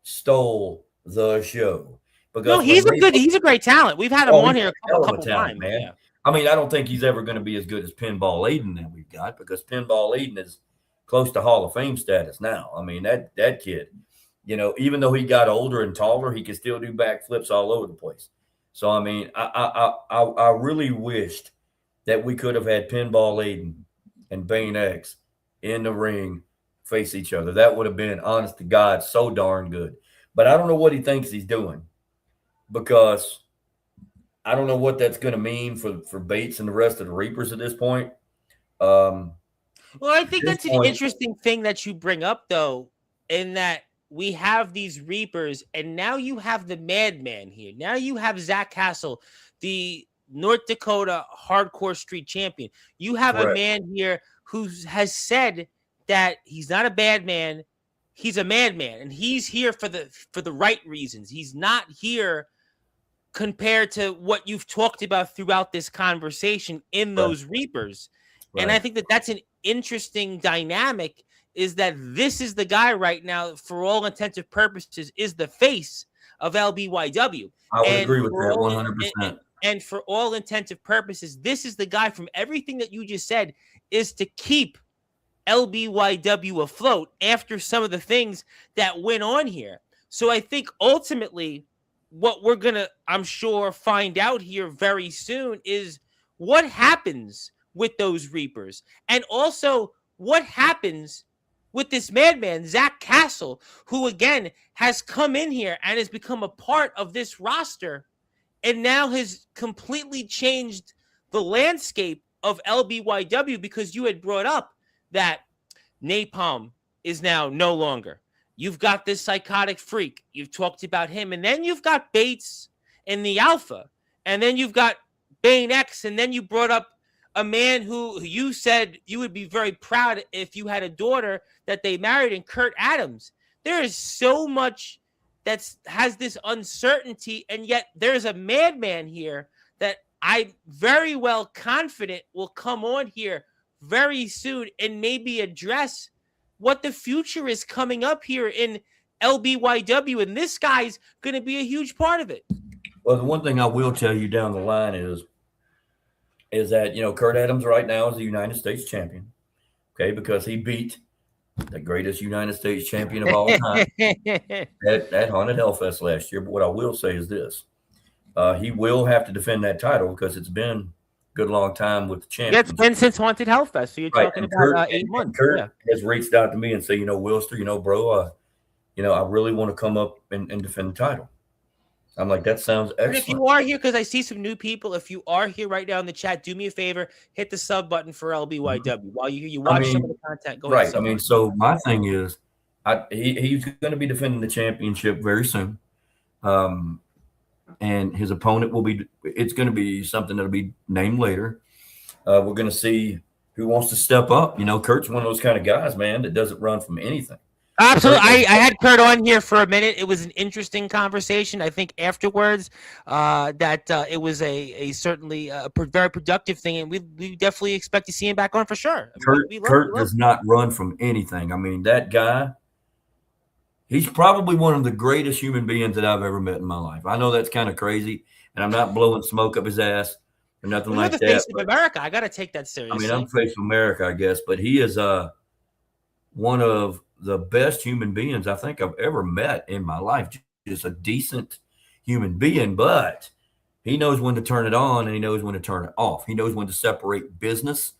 stole the show. Because he's a great talent. We've had him on here a couple times, man. Yeah. I mean, I don't think he's ever going to be as good as Pinball Aiden that we've got, because Pinball Aiden is close to Hall of Fame status now. I mean, that kid, even though he got older and taller, he can still do backflips all over the place. So I mean, I really wished that we could have had Pinball Aiden and Bane X in the ring face each other. That would have been, honest to God, so darn good. But I don't know what he thinks he's doing, because I don't know what that's going to mean for Bates and the rest of the Reapers at this point. Well, I think that's an interesting thing that you bring up, though, in that we have these Reapers, and now you have the Madman here. Now you have Zach Castle, the North Dakota Hardcore Street Champion. You have a man here who has said that he's not a bad man, he's a madman, and he's here for the right reasons. He's not here compared to what you've talked about throughout this conversation in those Reapers. Right. And I think that's an interesting dynamic, is that this is the guy right now, for all intents and purposes, is the face of LBYW. I would agree with that 100%. And for all intents and purposes, this is the guy, from everything that you just said, is to keep LBYW afloat after some of the things that went on here. So I think ultimately what we're going to, I'm sure, find out here very soon is what happens with those Reapers. And also what happens with this madman, Zach Castle, who, again, has come in here and has become a part of this roster and now has completely changed the landscape of LBYW, because you had brought up that Napalm is now no longer. You've got this psychotic freak. You've talked about him. And then you've got Bates and the Alpha. And then you've got Bane X. And then you brought up a man who you said you would be very proud if you had a daughter that they married, in Kurt Adams. There is so much that has this uncertainty, and yet there's a madman here that I'm very well confident will come on here very soon and maybe address what the future is coming up here in LBYW, and this guy's going to be a huge part of it. Well, the one thing I will tell you down the line is that, Kurt Adams right now is the United States champion, okay, because he beat the greatest United States champion of all time at Haunted Hellfest last year. But what I will say is this. He will have to defend that title, because it's been a good long time with the champion. Yeah, it's been since Haunted Hellfest, so you're talking about 8 months. Kurt has reached out to me and said, Willster, bro, I really want to come up and defend the title. I'm like, that sounds excellent. And if you are here, because I see some new people, if you are here right now in the chat, do me a favor, hit the sub button for LBYW. Mm-hmm. While you watch some of the content. Go ahead. Right. So my thing is, he's going to be defending the championship very soon. And his opponent it's going to be something that'll be named later. We're going to see who wants to step up. Kurt's one of those kind of guys, man, that doesn't run from anything. Absolutely. I had Kurt on here for a minute. It was an interesting conversation. I think afterwards that it was a certainly very productive thing, and we definitely expect to see him back on for sure. Kurt does not run from anything. I mean, that guy, he's probably one of the greatest human beings that I've ever met in my life. I know that's kind of crazy, and I'm not blowing smoke up his ass or nothing like that. You're the face of America. I got to take that seriously. I mean, I'm face of America, I guess, but he is one of the best human beings I think I've ever met in my life. Just a decent human being, but he knows when to turn it on and he knows when to turn it off. He knows when to separate business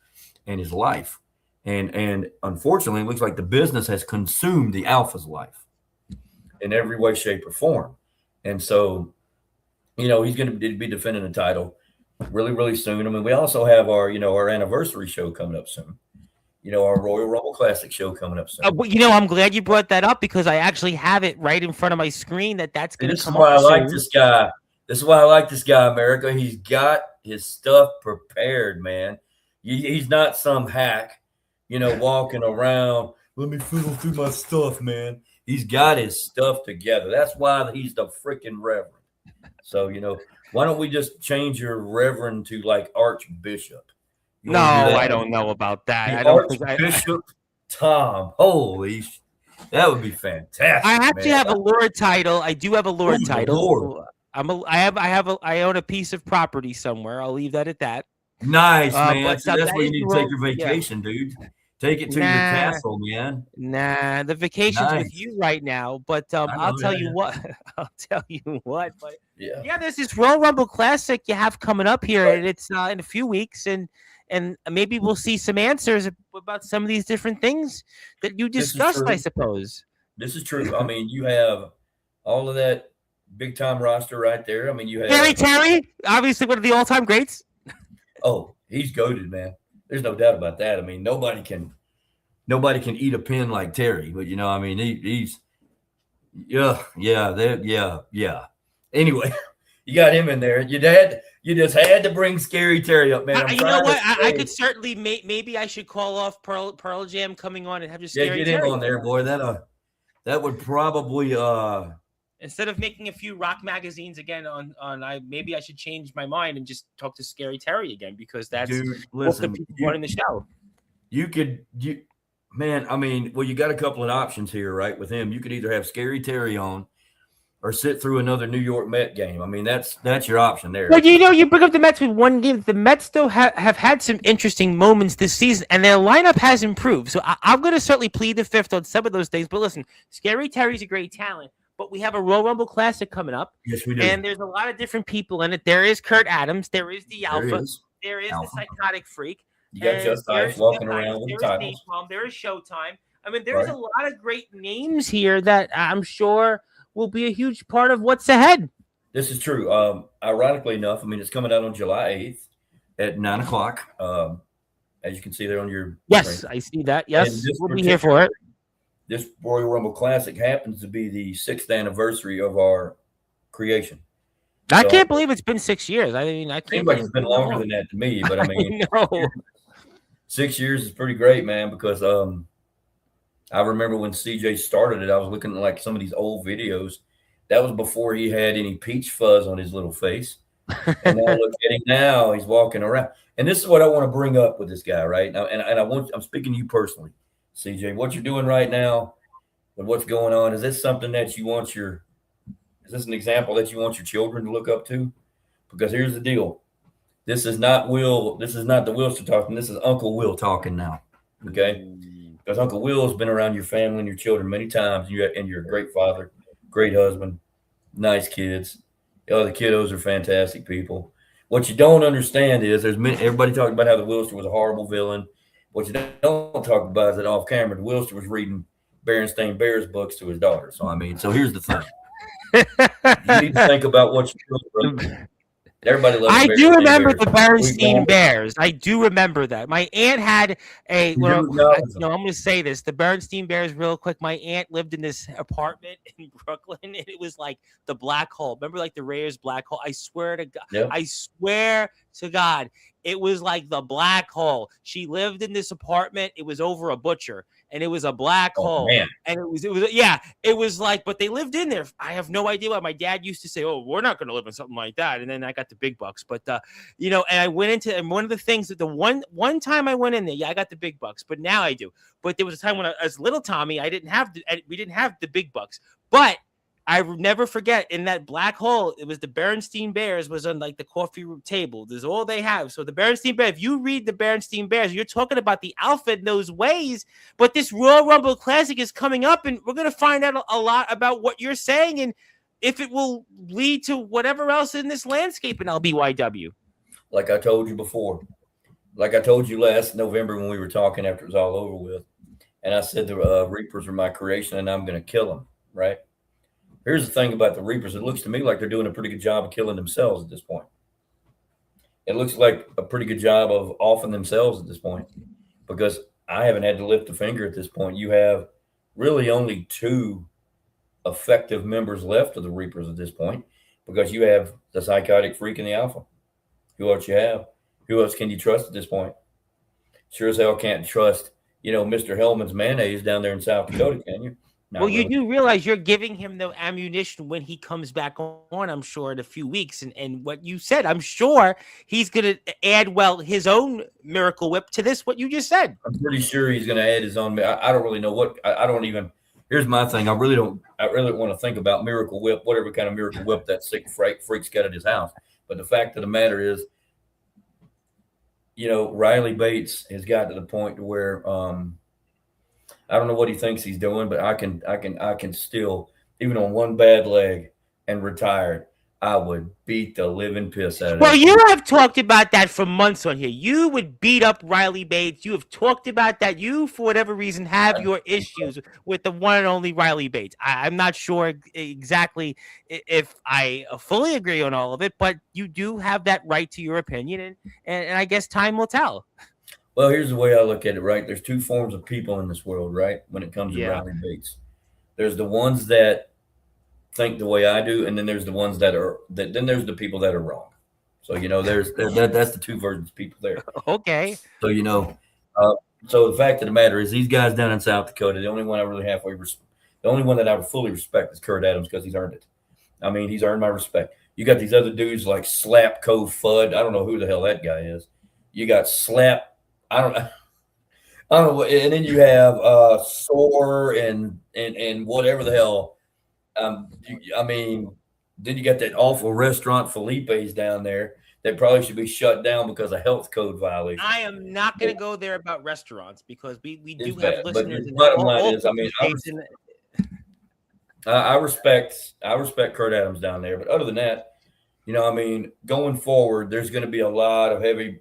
and his life. And unfortunately, it looks like the business has consumed the Alpha's life in every way, shape, or form. And so, he's going to be defending the title really, really soon. I mean, we also have our anniversary show coming up soon. Our Royal Rumble Classic show coming up soon. I'm glad you brought that up because I actually have it right in front of my screen that's going to come up. This is why I like this guy. This is why I like this guy, America. He's got his stuff prepared, man. He's not some hack, walking around. Let me fiddle through my stuff, man. He's got his stuff together. That's why he's the freaking Reverend. So, why don't we just change your Reverend to like Archbishop? No, I don't know about that. Archbishop Tom. Holy, that would be fantastic. I actually have a Lord title. I do have a Lord title. Lord. I own a piece of property somewhere. I'll leave that at that. Nice, man. That's where you need to take your vacation, dude. Take it to your castle, man. Nah, the vacation's with you right now. But I'll tell you what. But yeah, there's this Royal Rumble Classic you have coming up here, and it's in a few weeks, and maybe we'll see some answers about some of these different things that you discussed, I suppose. This is true. I mean, you have all of that big-time roster right there. I mean, you have Terry, obviously one of the all-time greats. Oh, he's goated, man. There's no doubt about that. I mean, nobody can eat a pin like Terry, but I mean, he's yeah. Anyway, you got him in there. You just had to bring Scary Terry up, man. You know what? I could certainly maybe I should call off Pearl Jam coming on and have just Scary get Terry him on there, boy. That would probably instead of making a few rock magazines again maybe I should change my mind and just talk to Scary Terry again because that's what the people want in the show. Man, I mean, well, you got a couple of options here, right? With him, you could either have Scary Terry on or sit through another New York Met game. I mean, that's your option there. Well, you bring up the Mets with one game. The Mets still have had some interesting moments this season, and their lineup has improved. So I'm going to certainly plead the fifth on some of those things. But listen, Scary Terry's a great talent. But we have a Royal Rumble Classic coming up. Yes, we do. And there's a lot of different people in it. There is Kurt Adams. There is the Alpha. There is the Psychotic Freak. You got Just Ice walking around with the titles. There is Showtime. I mean, there's a lot of great names here that I'm sure will be a huge part of what's ahead. This is true. Ironically enough, I mean, it's coming out on July 8th at 9 o'clock. As you can see there on your screen. I see that. Yes, we'll be here for it. This Royal Rumble Classic happens to be the 6th anniversary of our creation. I can't believe it's been 6 years. I mean, I can't. Seems like it's been longer than that to me, but I mean, 6 years is pretty great, man. Because I remember when CJ started it, I was looking at like some of these old videos. That was before he had any peach fuzz on his little face. And now look at him now; he's walking around. And this is what I want to bring up with this guy right now. And I'm speaking to you personally. CJ, what you're doing right now and what's going on, is this something that is this an example that you want your children to look up to? Because here's the deal. This is not the Willster talking. This is Uncle Will talking now. Okay? Because Uncle Will has been around your family and your children many times, and you're a great father, great husband, nice kids. The kiddos are fantastic people. What you don't understand is everybody talking about how the Willster was a horrible villain. What you don't talk about is that off camera, the Willster was reading Berenstain Bears books to his daughter. So, I mean, here's the thing. You need to think about what you're doing. Everybody loves I do remember the Berenstain Bears. I do remember that. My aunt had I'm going to say this. The Berenstain Bears, real quick. My aunt lived in this apartment in Brooklyn, and it was like the black hole. Remember, like the Raiders black hole? I swear to God. Yep. I swear to God, it was like the black hole. She lived in this apartment. It was over a butcher, and it was a black hole. Man. And it was like, but they lived in there. I have no idea why. My dad used to say, "Oh, we're not going to live in something like that." And then I got the big bucks. But and I went into, and one of the things that the one time I went in there, I got the big bucks, but now I do. But there was a time when as little Tommy, we didn't have the big bucks, but I never forget, in that black hole, it was the Berenstain Bears was on like the coffee room table. There's all they have. So the Berenstain Bears, if you read the Berenstain Bears, you're talking about the alpha in those ways. But this Royal Rumble Classic is coming up, and we're going to find out a lot about what you're saying and if it will lead to whatever else in this landscape in LBYW. Like I told you before, like I told you last November when we were talking after it was all over with, and I said the Reapers are my creation and I'm going to kill them, right? Here's the thing about the Reapers. It looks to me like they're doing a pretty good job of killing themselves at this point. It looks like a pretty good job of offing themselves at this point, because I haven't had to lift a finger at this point. You have really only 2 effective members left of the Reapers at this point, because you have the Psychotic Freak and the Alpha. Who else you have? Who else can you trust at this point? Sure as hell can't trust, Mr. Hellman's mayonnaise down there in South Dakota, can you? Well, you do realize you're giving him the ammunition when he comes back on, I'm sure, in a few weeks. And what you said, I'm sure he's going to add, his own Miracle Whip to this, what you just said. I'm pretty sure he's going to add his own. I don't really know what. I don't even. Here's my thing. I really don't want to think about Miracle Whip, whatever kind of Miracle Whip that sick freak's got at his house. But the fact of the matter is, Riley Bates has got to the point to where I don't know what he thinks he's doing, but I can still, even on one bad leg and retired, I would beat the living piss out of him. Well, you have talked about that for months on here. You would beat up Riley Bates. You have talked about that. You, for whatever reason, have your issues with the one and only Riley Bates. I'm not sure exactly if I fully agree on all of it, but you do have that right to your opinion, and I guess time will tell. Well, here's the way I look at it, right? There's 2 forms of people in this world, right? When it comes to Riley Bates, there's the ones that think the way I do, and then there's the ones then there's the people that are wrong. So that's the 2 versions of people there. Okay. So so the fact of the matter is, these guys down in South Dakota, the only one that I fully respect is Kurt Adams, because he's earned it. I mean, he's earned my respect. You got these other dudes like Slap Cove Fudd. I don't know who the hell that guy is. You got Slap. I don't know. And then you have Soar and whatever the hell. Then you got that awful restaurant Felipe's down there that probably should be shut down because of health code violation. I am not going to go there about restaurants, because we do have bad. listeners. But bottom line is, I respect Kurt Adams down there, but other than that, going forward, there's going to be a lot of heavy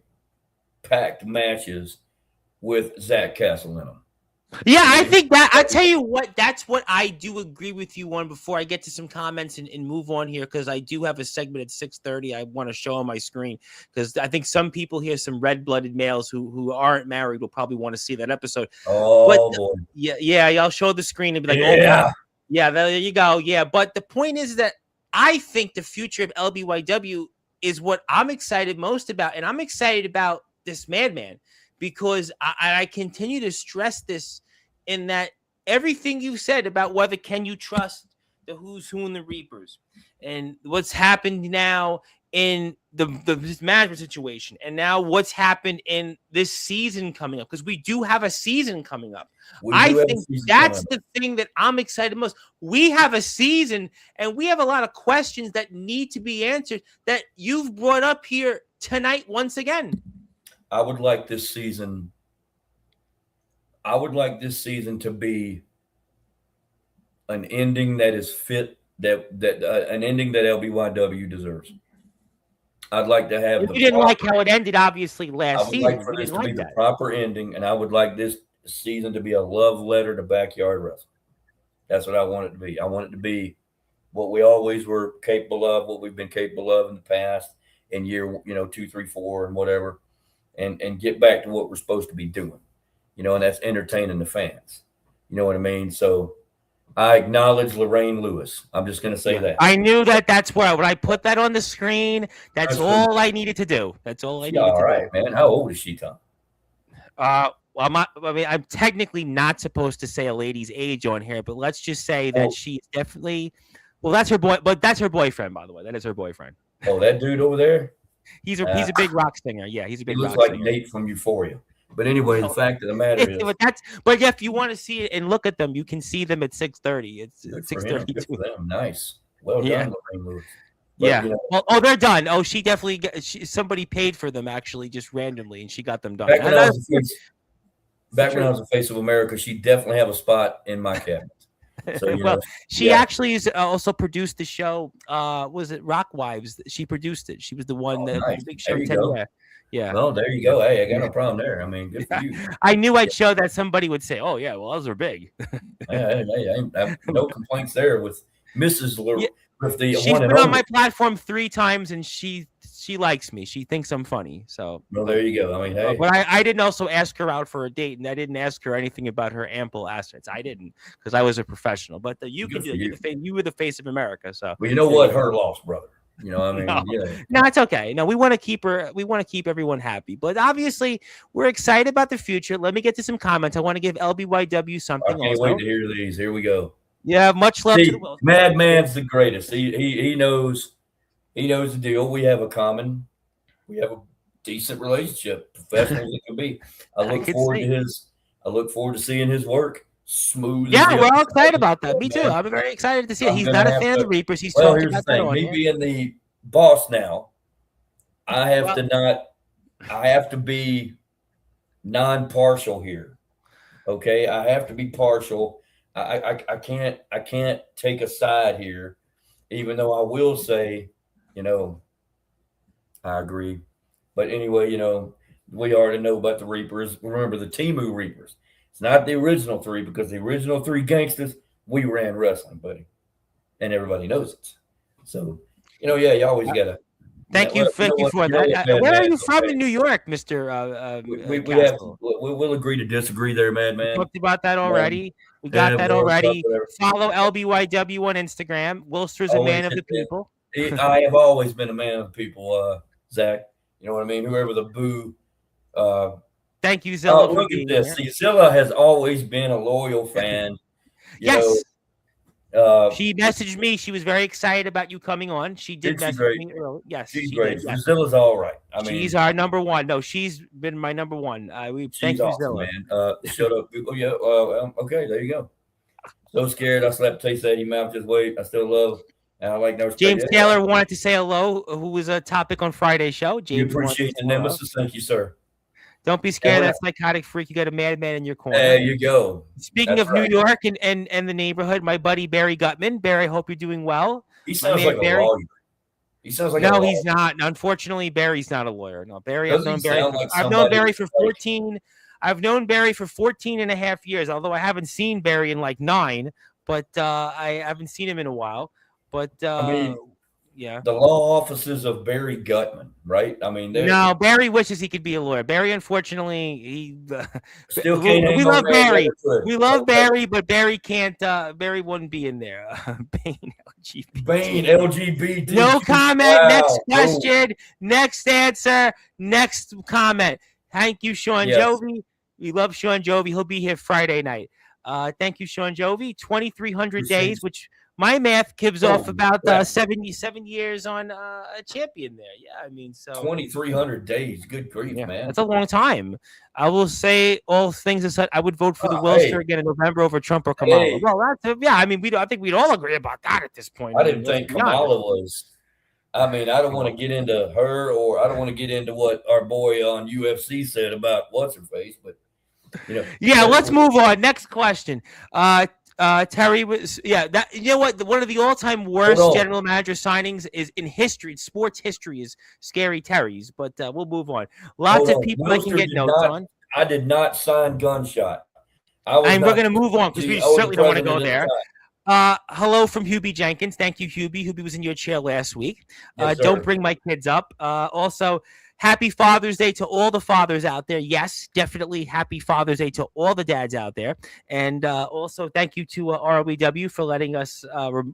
packed matches with Zach Castle in them. Yeah, I think that, I tell you what, that's what I do agree with you on. Before I get to some comments and move on here, because I do have a segment at 6:30 I want to show on my screen, because I think some people here, some red-blooded males who aren't married, will probably want to see that episode. Boy. Yeah, I'll show the screen and be like, yeah, there you go. Yeah, but the point is that I think the future of LBYW is what I'm excited most about, and I'm excited about this madman, because I continue to stress this, in that everything you said about whether can you trust the who's who in the Reapers, and what's happened now in this management situation, and now what's happened in this season coming up, because we do have a season coming up. I think that's the thing that I'm excited most. We have a season, and we have a lot of questions that need to be answered that you've brought up here tonight once again. I would like this season to be an ending that is fit, an ending that LBYW deserves. I'd like to have. You didn't like how it ended, obviously, last season. I would like for this to be the proper ending, and I would like this season to be a love letter to backyard wrestling. That's what I want it to be. I want it to be what we always were capable of, what we've been capable of in the past, in year 2, 3, 4, and whatever. And get back to what we're supposed to be doing, and that's entertaining the fans. You know what I mean? So I acknowledge Lorraine Lewis. I'm just going to say that. I knew that. That's where when I put that on the screen, that's all I needed to do. That's all I needed to do. All right, man. How old is she, Tom? Well, I'm technically not supposed to say a lady's age on here, but let's just say that she's definitely. Well, that's her boy, but that's her boyfriend, by the way. That is her boyfriend. Oh, that dude over there. He's a big rock singer. Yeah, he's a big. He looks rock like singer. Nate from Euphoria. But anyway, the fact of the matter is, but if you want to see it and look at them, you can see them at 6:30. It's 6:32. Nice, well done, Lorraine Lewis. But, yeah. Well, they're done. Oh, she definitely. Somebody paid for them actually, just randomly, and she got them done. Back when I was a Face of America, she definitely have a spot in my cabinet. So, she actually is also produced the show. Was it Rock Wives? She produced it. She was the one that nice. big show. Yeah. Well, there you go. Hey, I got no problem there. I mean, good for you. I knew I'd show that somebody would say, "Oh yeah, well those are big." I have no complaints there with Mrs. She's been on my platform 3 times, and she likes me. She thinks I'm funny. So well, there you go. I mean, hey. But I didn't also ask her out for a date, and I didn't ask her anything about her ample assets. I didn't, because I was a professional. But you can do it. You were the face of America. So well, you know what? Her loss, brother. You know, I mean, no, it's okay. No, we want to keep her. We want to keep everyone happy. But obviously, we're excited about the future. Let me get to some comments. I want to give LBYW something. I can't wait to hear these. Here we go. Yeah, much love to the Willster. Madman's the greatest. He knows the deal. We have a decent relationship, professional as it can be. I look forward to seeing his work. Smooth. Yeah, we're all excited about that. Me too. I'm very excited to see it. He's not a fan of the Reapers. He's talking about that on me being the boss now, I have to be non-partial here. Okay, I have to be partial. I can't take a side here, even though I will say, I agree. But anyway, we already know about the Reapers. Remember the Temu Reapers. It's not the original 3, because the original 3 gangsters, we ran wrestling, buddy. And everybody knows it. So, you always got to. Thank you for that. Where are you from in New York, Mr. We'll agree to disagree there, man. We talked about that already. We got that already. Follow LBYW on Instagram. Willster's a man of the people. I have always been a man of the people, Zach. You know what I mean? Whoever the boo. Thank you, Zilla. Look at this. See, Zilla has always been a loyal fan. Yes. She messaged me. She was very excited about you coming on. She did message me earlier. Yes. She's great. Zilla's all right. I mean, she's our number one. No, she's been my number one. Thank you, Zilla. Man. Shut up. Oh, yeah. Okay, there you go. So scared. I slapped taste out of your mouth. Just wait. I still love. And I like James Taylor wanted to say hello, who was a topic on Friday's show. James, you appreciate the nemesis. Thank you, sir. Don't be scared. That psychotic freak. You got a madman in your corner. There you go. Speaking of New York and the neighborhood, my buddy Barry Gutman. Barry, I hope you're doing well. He sounds like a lawyer. He sounds like no, he's not. Unfortunately, Barry's not a lawyer. No, Barry. I've known Barry for 14. I've known Barry for 14 and a half years. Although I haven't seen Barry in like 9, but I haven't seen him in a while. But yeah, the law offices of Barry Gutman, right? I mean, no, Barry wishes he could be a lawyer. Barry, unfortunately, he still can't. We love Barry. We love Barry, but Barry can't. Barry wouldn't be in there. Bain LGBT. No comment. Wow. Next question. Next answer. Next comment. Thank you, Sean Jovi. We love Sean Jovi. He'll be here Friday night. Thank you, Sean Jovi. 2,300 days, which. My math gives off about 77 years on a champion there. Yeah, I mean, so 2,300 days. Good grief, man. That's a long time. I will say all things aside, I would vote for the Willster again in November over Trump or Kamala. Well, I mean, I think we'd all agree about that at this point. I didn't think Kamala was. I mean, I don't want to get into her, or I don't want to get into what our boy on UFC said about what's her face, but Yeah, let's move on. Next question. Terry was that one of the all-time worst general manager signings is in history, sports history, is Scary Terry's, but we'll move on. Lots of people I can get notes on. I did not sign Gunshot. And we're gonna move on because we certainly don't want to go there. Hello from Hubie Jenkins. Thank you, Hubie. Hubie was in your chair last week. Yes, don't bring my kids up. Also, Happy Father's Day to all the fathers out there. Yes, definitely happy Father's Day to all the dads out there. And also thank you to ROEW for letting us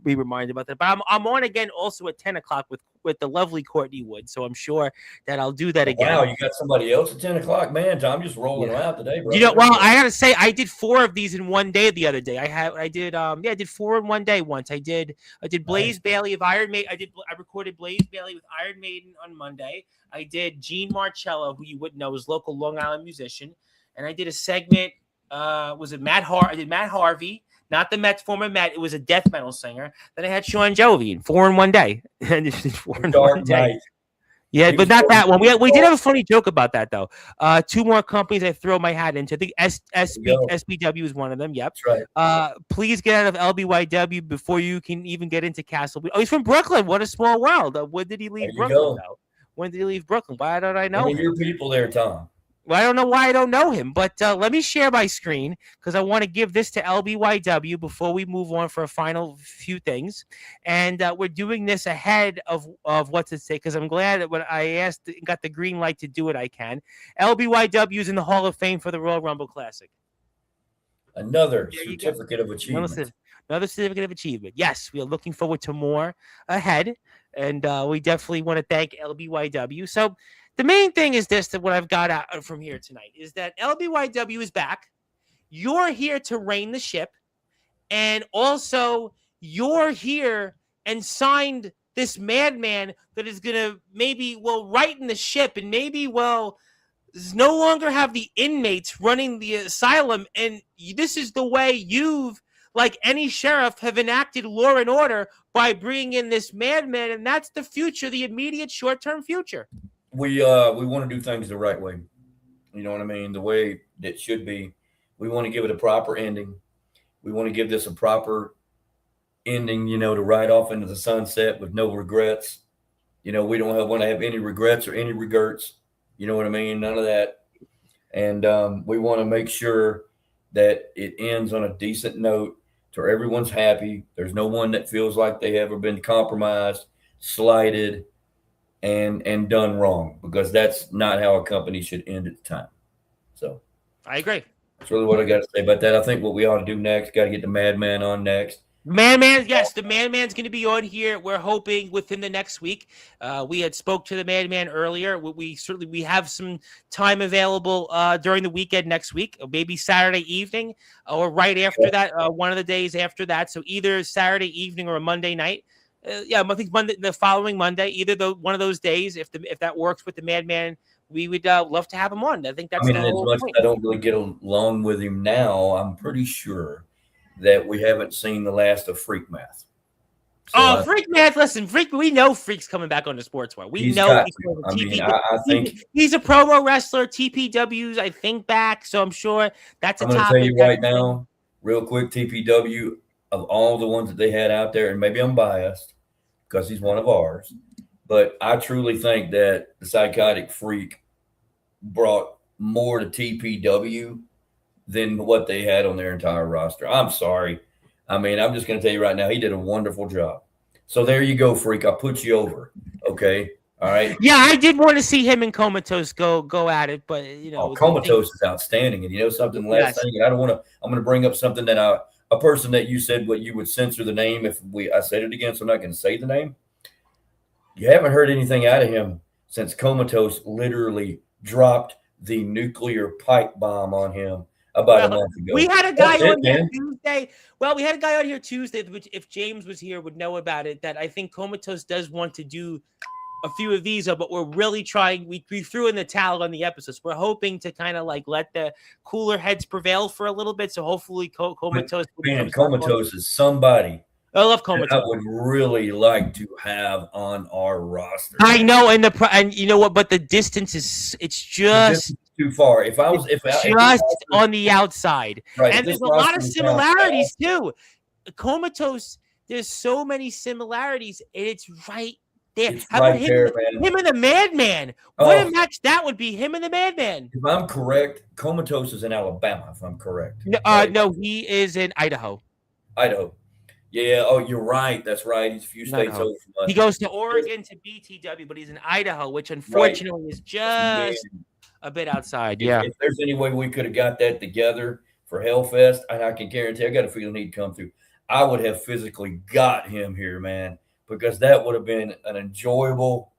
be reminded about that. But I'm on again also at 10 o'clock with the lovely Courtney Wood. So I'm sure that I'll do that again. Wow, you got somebody else at 10 o'clock? Man, I'm just rolling out today, bro. Well, I gotta say, I did 4 of these in one day the other day. I did 4 in one day once. I did Blaze Bailey of Iron Maiden. I recorded Blaze Bailey with Iron Maiden on Monday. I did Gene Marcello, who you wouldn't know, is local Long Island musician, and I did a segment. Was it Matt I did Matt Harvey, not the Mets former Met. It was a death metal singer. Then I had Sean Jovi, 4 in one day. And 4 in one day. Yeah, but not that one. We did have a funny joke about that though. 2 more companies I throw my hat into. I think SBW is one of them. Yep. That's right. Please get out of LBYW before you can even get into Castle. Oh, he's from Brooklyn. What a small world. When did he leave Brooklyn though? When did he leave Brooklyn? Why don't I know him? Your people there, Tom. Well, I don't know why I don't know him, but let me share my screen because I want to give this to LBYW before we move on for a final few things. And we're doing this ahead of what's it say because I'm glad that when I got the green light to do it, I can. LBYW is in the Hall of Fame for the Royal Rumble Classic. Another certificate of achievement. Another certificate of achievement. Yes, we are looking forward to more ahead. And we definitely want to thank LBYW. So the main thing is this, that what I've got out from here tonight is that LBYW is back. You're here to reign the ship. And also you're here and signed this madman that is going to maybe, righten the ship and maybe, no longer have the inmates running the asylum. And this is the way you've, like any sheriff, have enacted law and order by bringing in this madman, and that's the future, the immediate short-term future. We want to do things the right way. You know what I mean? The way it should be. We want to give it a proper ending. We want to give this a proper ending, to ride off into the sunset with no regrets. We don't want to have any regrets or any regrets. You know what I mean? None of that. And we want to make sure that it ends on a decent note so everyone's happy. There's no one that feels like they ever been compromised, slighted, and done wrong, because that's not how a company should end its time. So I agree. That's really what I got to say about that. I think what we ought to do next, got to get the Madman on next. Madman, yes, the Madman's going to be on here. We're hoping within the next week. We had spoke to the Madman earlier. We have some time available during the weekend next week, maybe Saturday evening or right after that, one of the days after that. So either Saturday evening or a Monday night. I think the following Monday, either one of those days, if that works with the Madman, we would love to have him on. I think that's the whole point. I don't really get along with him now. I'm pretty sure that we haven't seen the last of Freak Math. So Freak Math! Listen, we know Freak's coming back on the Sportswire. We know I think he's a promo wrestler. TPW's, I think, back. So I'm sure that's a topic. I'm going to tell you right now, real quick, TPW, of all the ones that they had out there, and maybe I'm biased because he's one of ours, but I truly think that the Psychotic Freak brought more to TPW than what they had on their entire roster. I'm sorry. I'm just going to tell you right now, he did a wonderful job. So there you go, Freak. I'll put you over. Okay. All right. Yeah, I did want to see him and Comatose go at it, but Comatose is outstanding. And something last thing, and I'm going to bring up something that a person that you said what you would censor the name if I said it again, so I'm not going to say the name. You haven't heard anything out of him since Comatose literally dropped the nuclear pipe bomb on him about a month ago. We had a guy on here Tuesday. Well, we had a guy on here Tuesday, which if James was here would know about it, that I think Comatose does want to do a few of these, but we're really trying. We threw in the towel on the episodes. We're hoping to kind of let the cooler heads prevail for a little bit. So hopefully Comatose. Comatose is somebody. I love Comatose. I would really like to have on our roster. I know, and you know what? But the distance it's just too far. If on the outside, right, and there's a lot of similarities too. Comatose, there's so many similarities, and it's right there. How about him and the Madman? What a match that would be! Him and the Madman. If I'm correct, Comatose is in Alabama. If I'm correct, no, he is in Idaho. Yeah. Oh, you're right. That's right. He's a few states over from us. He goes to Oregon to BTW, but he's in Idaho, which unfortunately is just a bit outside. If there's any way we could have got that together for Hellfest, and I can guarantee, I got a feeling he'd come through, I would have physically got him here, man, because that would have been an enjoyable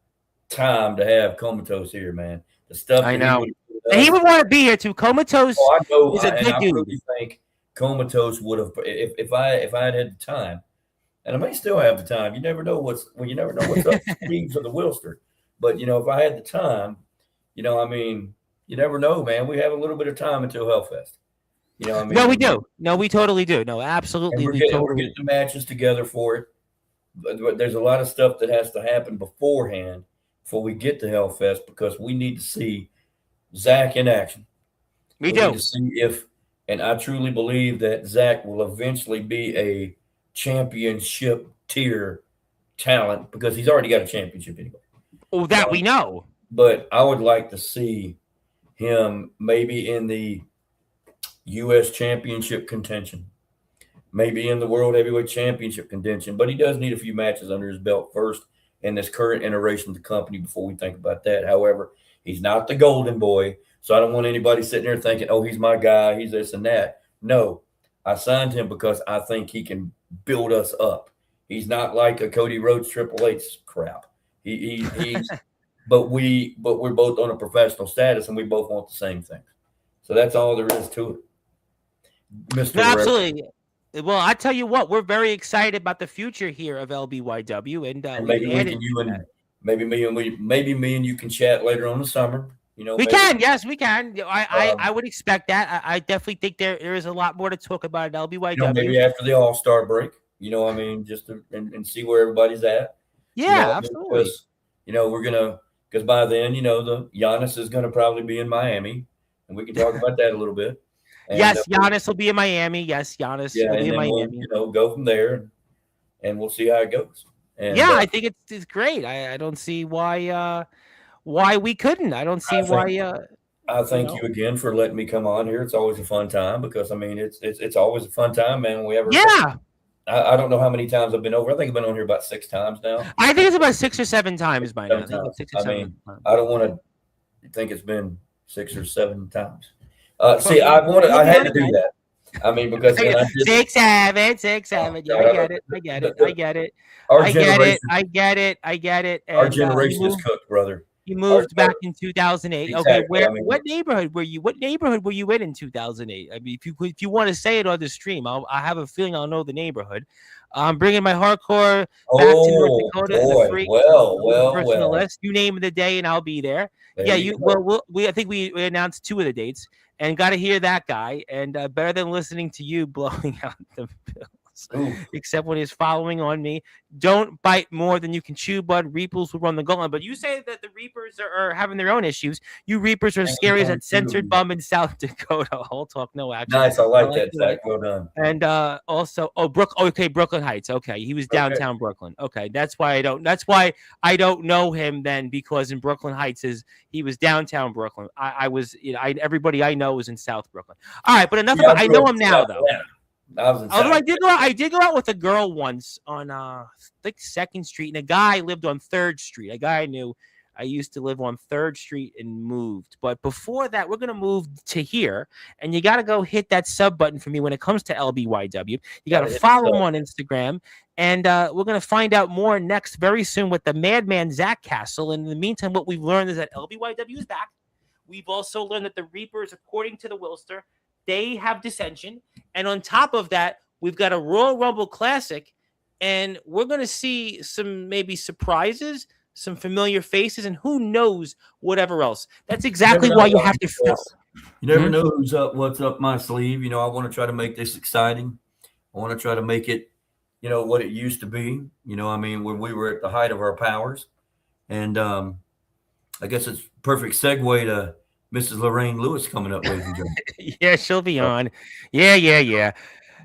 time to have Comatose here, man. The stuff I know. He would want to be here too. Comatose is a good dude. I really think Comatose would have, if I had the time, and I may still have the time. You never know what's up the sleeves of the Willster. But if I had the time, you never know, man. We have a little bit of time until Hellfest. No, we do. No, we totally do. No, absolutely. We're getting the matches together for it. But there's a lot of stuff that has to happen beforehand before we get to Hellfest, because we need to see Zach in action. We do. Need to see and I truly believe that Zach will eventually be a championship tier talent, because he's already got a championship anyway. Oh, that we know. But I would like to see him maybe in the U.S. championship contention, maybe in the World Heavyweight Championship contention. But he does need a few matches under his belt first in this current iteration of the company before we think about that. However, he's not the golden boy, so I don't want anybody sitting there thinking, oh, he's my guy, he's this and that. No, I signed him because I think he can build us up. He's not like a Cody Rhodes Triple H crap. He's but we're both on a professional status, and we both want the same thing. So that's all there is to it. Mr. No, absolutely. Well, I tell you what, we're very excited about the future here of LBYW, and maybe me and you can chat later on in the summer. We can. Yes, we can. I would expect that. I definitely think there is a lot more to talk about at LBYW. Maybe after the All-Star break. Just and see where everybody's at. Yeah, absolutely. Because, because by then, the Giannis is gonna probably be in Miami, and we can talk about that a little bit. And, yes, Giannis will be in Miami. Yes, Giannis will be in Miami. We'll, go from there, and we'll see how it goes. And, I think it's great. I don't see why we couldn't. I don't see why. I thank you again for letting me come on here. It's always a fun time, because it's always a fun time, man. I don't know how many times I've been over. I think I've been on here about 6 times now. I think it's about 6 or 7 times by now. I don't want to think it's been 6 or 7 times. I had to do that. Because 6, 7. Yeah, I get it. I get it. Our generation is cooked, brother. You moved back in 2008. Exactly. Okay, what neighborhood were you? What neighborhood were you in 2008? If you want to say it on the stream, I have a feeling I'll know the neighborhood. I'm bringing my hardcore back to North Dakota. Boy. The freak, well. List. You name the day, and I'll be there. I think we announced 2 of the dates, and got to hear that guy. And better than listening to you blowing out the Bills. Ooh. Except when he's following on me. Don't bite more than you can chew, bud. Reapers will run the gauntlet. But you say that the Reapers are having their own issues. You Reapers are as scary as that censored bum in South Dakota. Whole talk, no action. Nice, I like that. Zach. Well done. And also, Brooklyn Heights. Okay, he was downtown Brooklyn. Okay, that's why I don't know him then, because in Brooklyn Heights he was downtown Brooklyn. Everybody I know is in South Brooklyn. All right, but enough about. I know him now though. Yeah. Although I did go out with a girl once on I think 2nd Street, and a guy lived on 3rd Street. A guy I knew. I used to live on 3rd Street and moved. But before that, we're gonna move to here, and you gotta go hit that sub button for me when it comes to LBYW. You gotta follow him on Instagram, and we're gonna find out more next very soon with the Madman Zach Castle. And in the meantime, what we've learned is that LBYW is back. We've also learned that the Reapers, according to the Willster, they have dissension. And on top of that, we've got a Royal Rumble Classic, and we're going to see some maybe surprises, some familiar faces, and who knows whatever else. That's exactly why you have to feel. You never know what's up my sleeve. I want to try to make this exciting. I want to try to make it, what it used to be. When we were at the height of our powers. And I guess it's a perfect segue to Mrs. Lorraine Lewis coming up, ladies and gentlemen. Yeah, she'll be on. Yeah.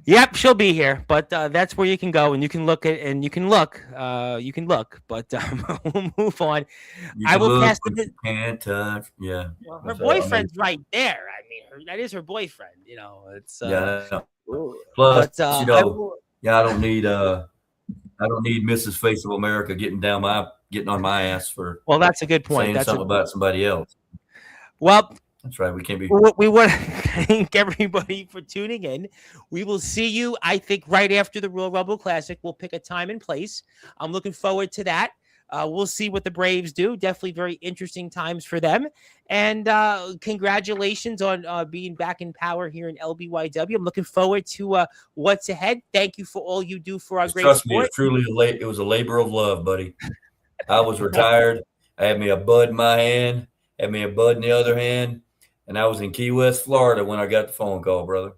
Yep, she'll be here. But that's where you can go, and you can look at, and you can look. But we'll move on. I will pass the. Can't touch. Yeah. Well, her boyfriend's right there. That is her boyfriend. It's. Yeah. Plus, Yeah, I don't need Mrs. Face of America getting on my ass for Well, that's a good point. saying something about somebody else. Well, that's right. We can't be. We want to thank everybody for tuning in. We will see you, I think, right after the Royal Rumble Classic. We'll pick a time and place. I'm looking forward to that. We'll see what the Braves do. Definitely very interesting times for them. And congratulations on being back in power here in LBYW. I'm looking forward to what's ahead. Thank you for all you do for our great Trust sport. me, it's truly it was a labor of love, buddy. I was retired. I had me a bud in my hand, had me a bud in the other hand, and I was in Key West, Florida when I got the phone call, brother.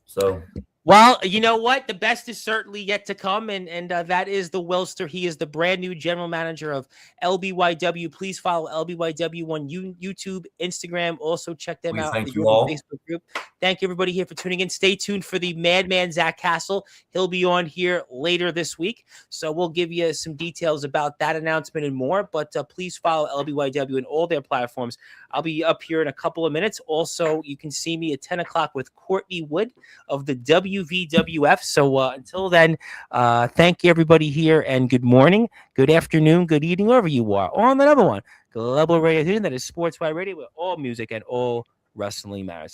So. Well, you know what? The best is certainly yet to come, and that is the Willster. He is the brand new general manager of LBYW. Please follow LBYW on YouTube, Instagram. Also check them out in the Facebook group. Thank you, everybody here for tuning in. Stay tuned for the Madman Zach Castle. He'll be on here later this week, so we'll give you some details about that announcement and more. But please follow LBYW in all their platforms. I'll be up here in a couple of minutes. Also, you can see me at 10 o'clock with Courtney Wood of the WVWF. So until then, thank you, everybody here, and good morning, good afternoon, good evening, wherever you are. On the number one Global Radio Station, that is Sportswire Radio, where all music and all wrestling matters.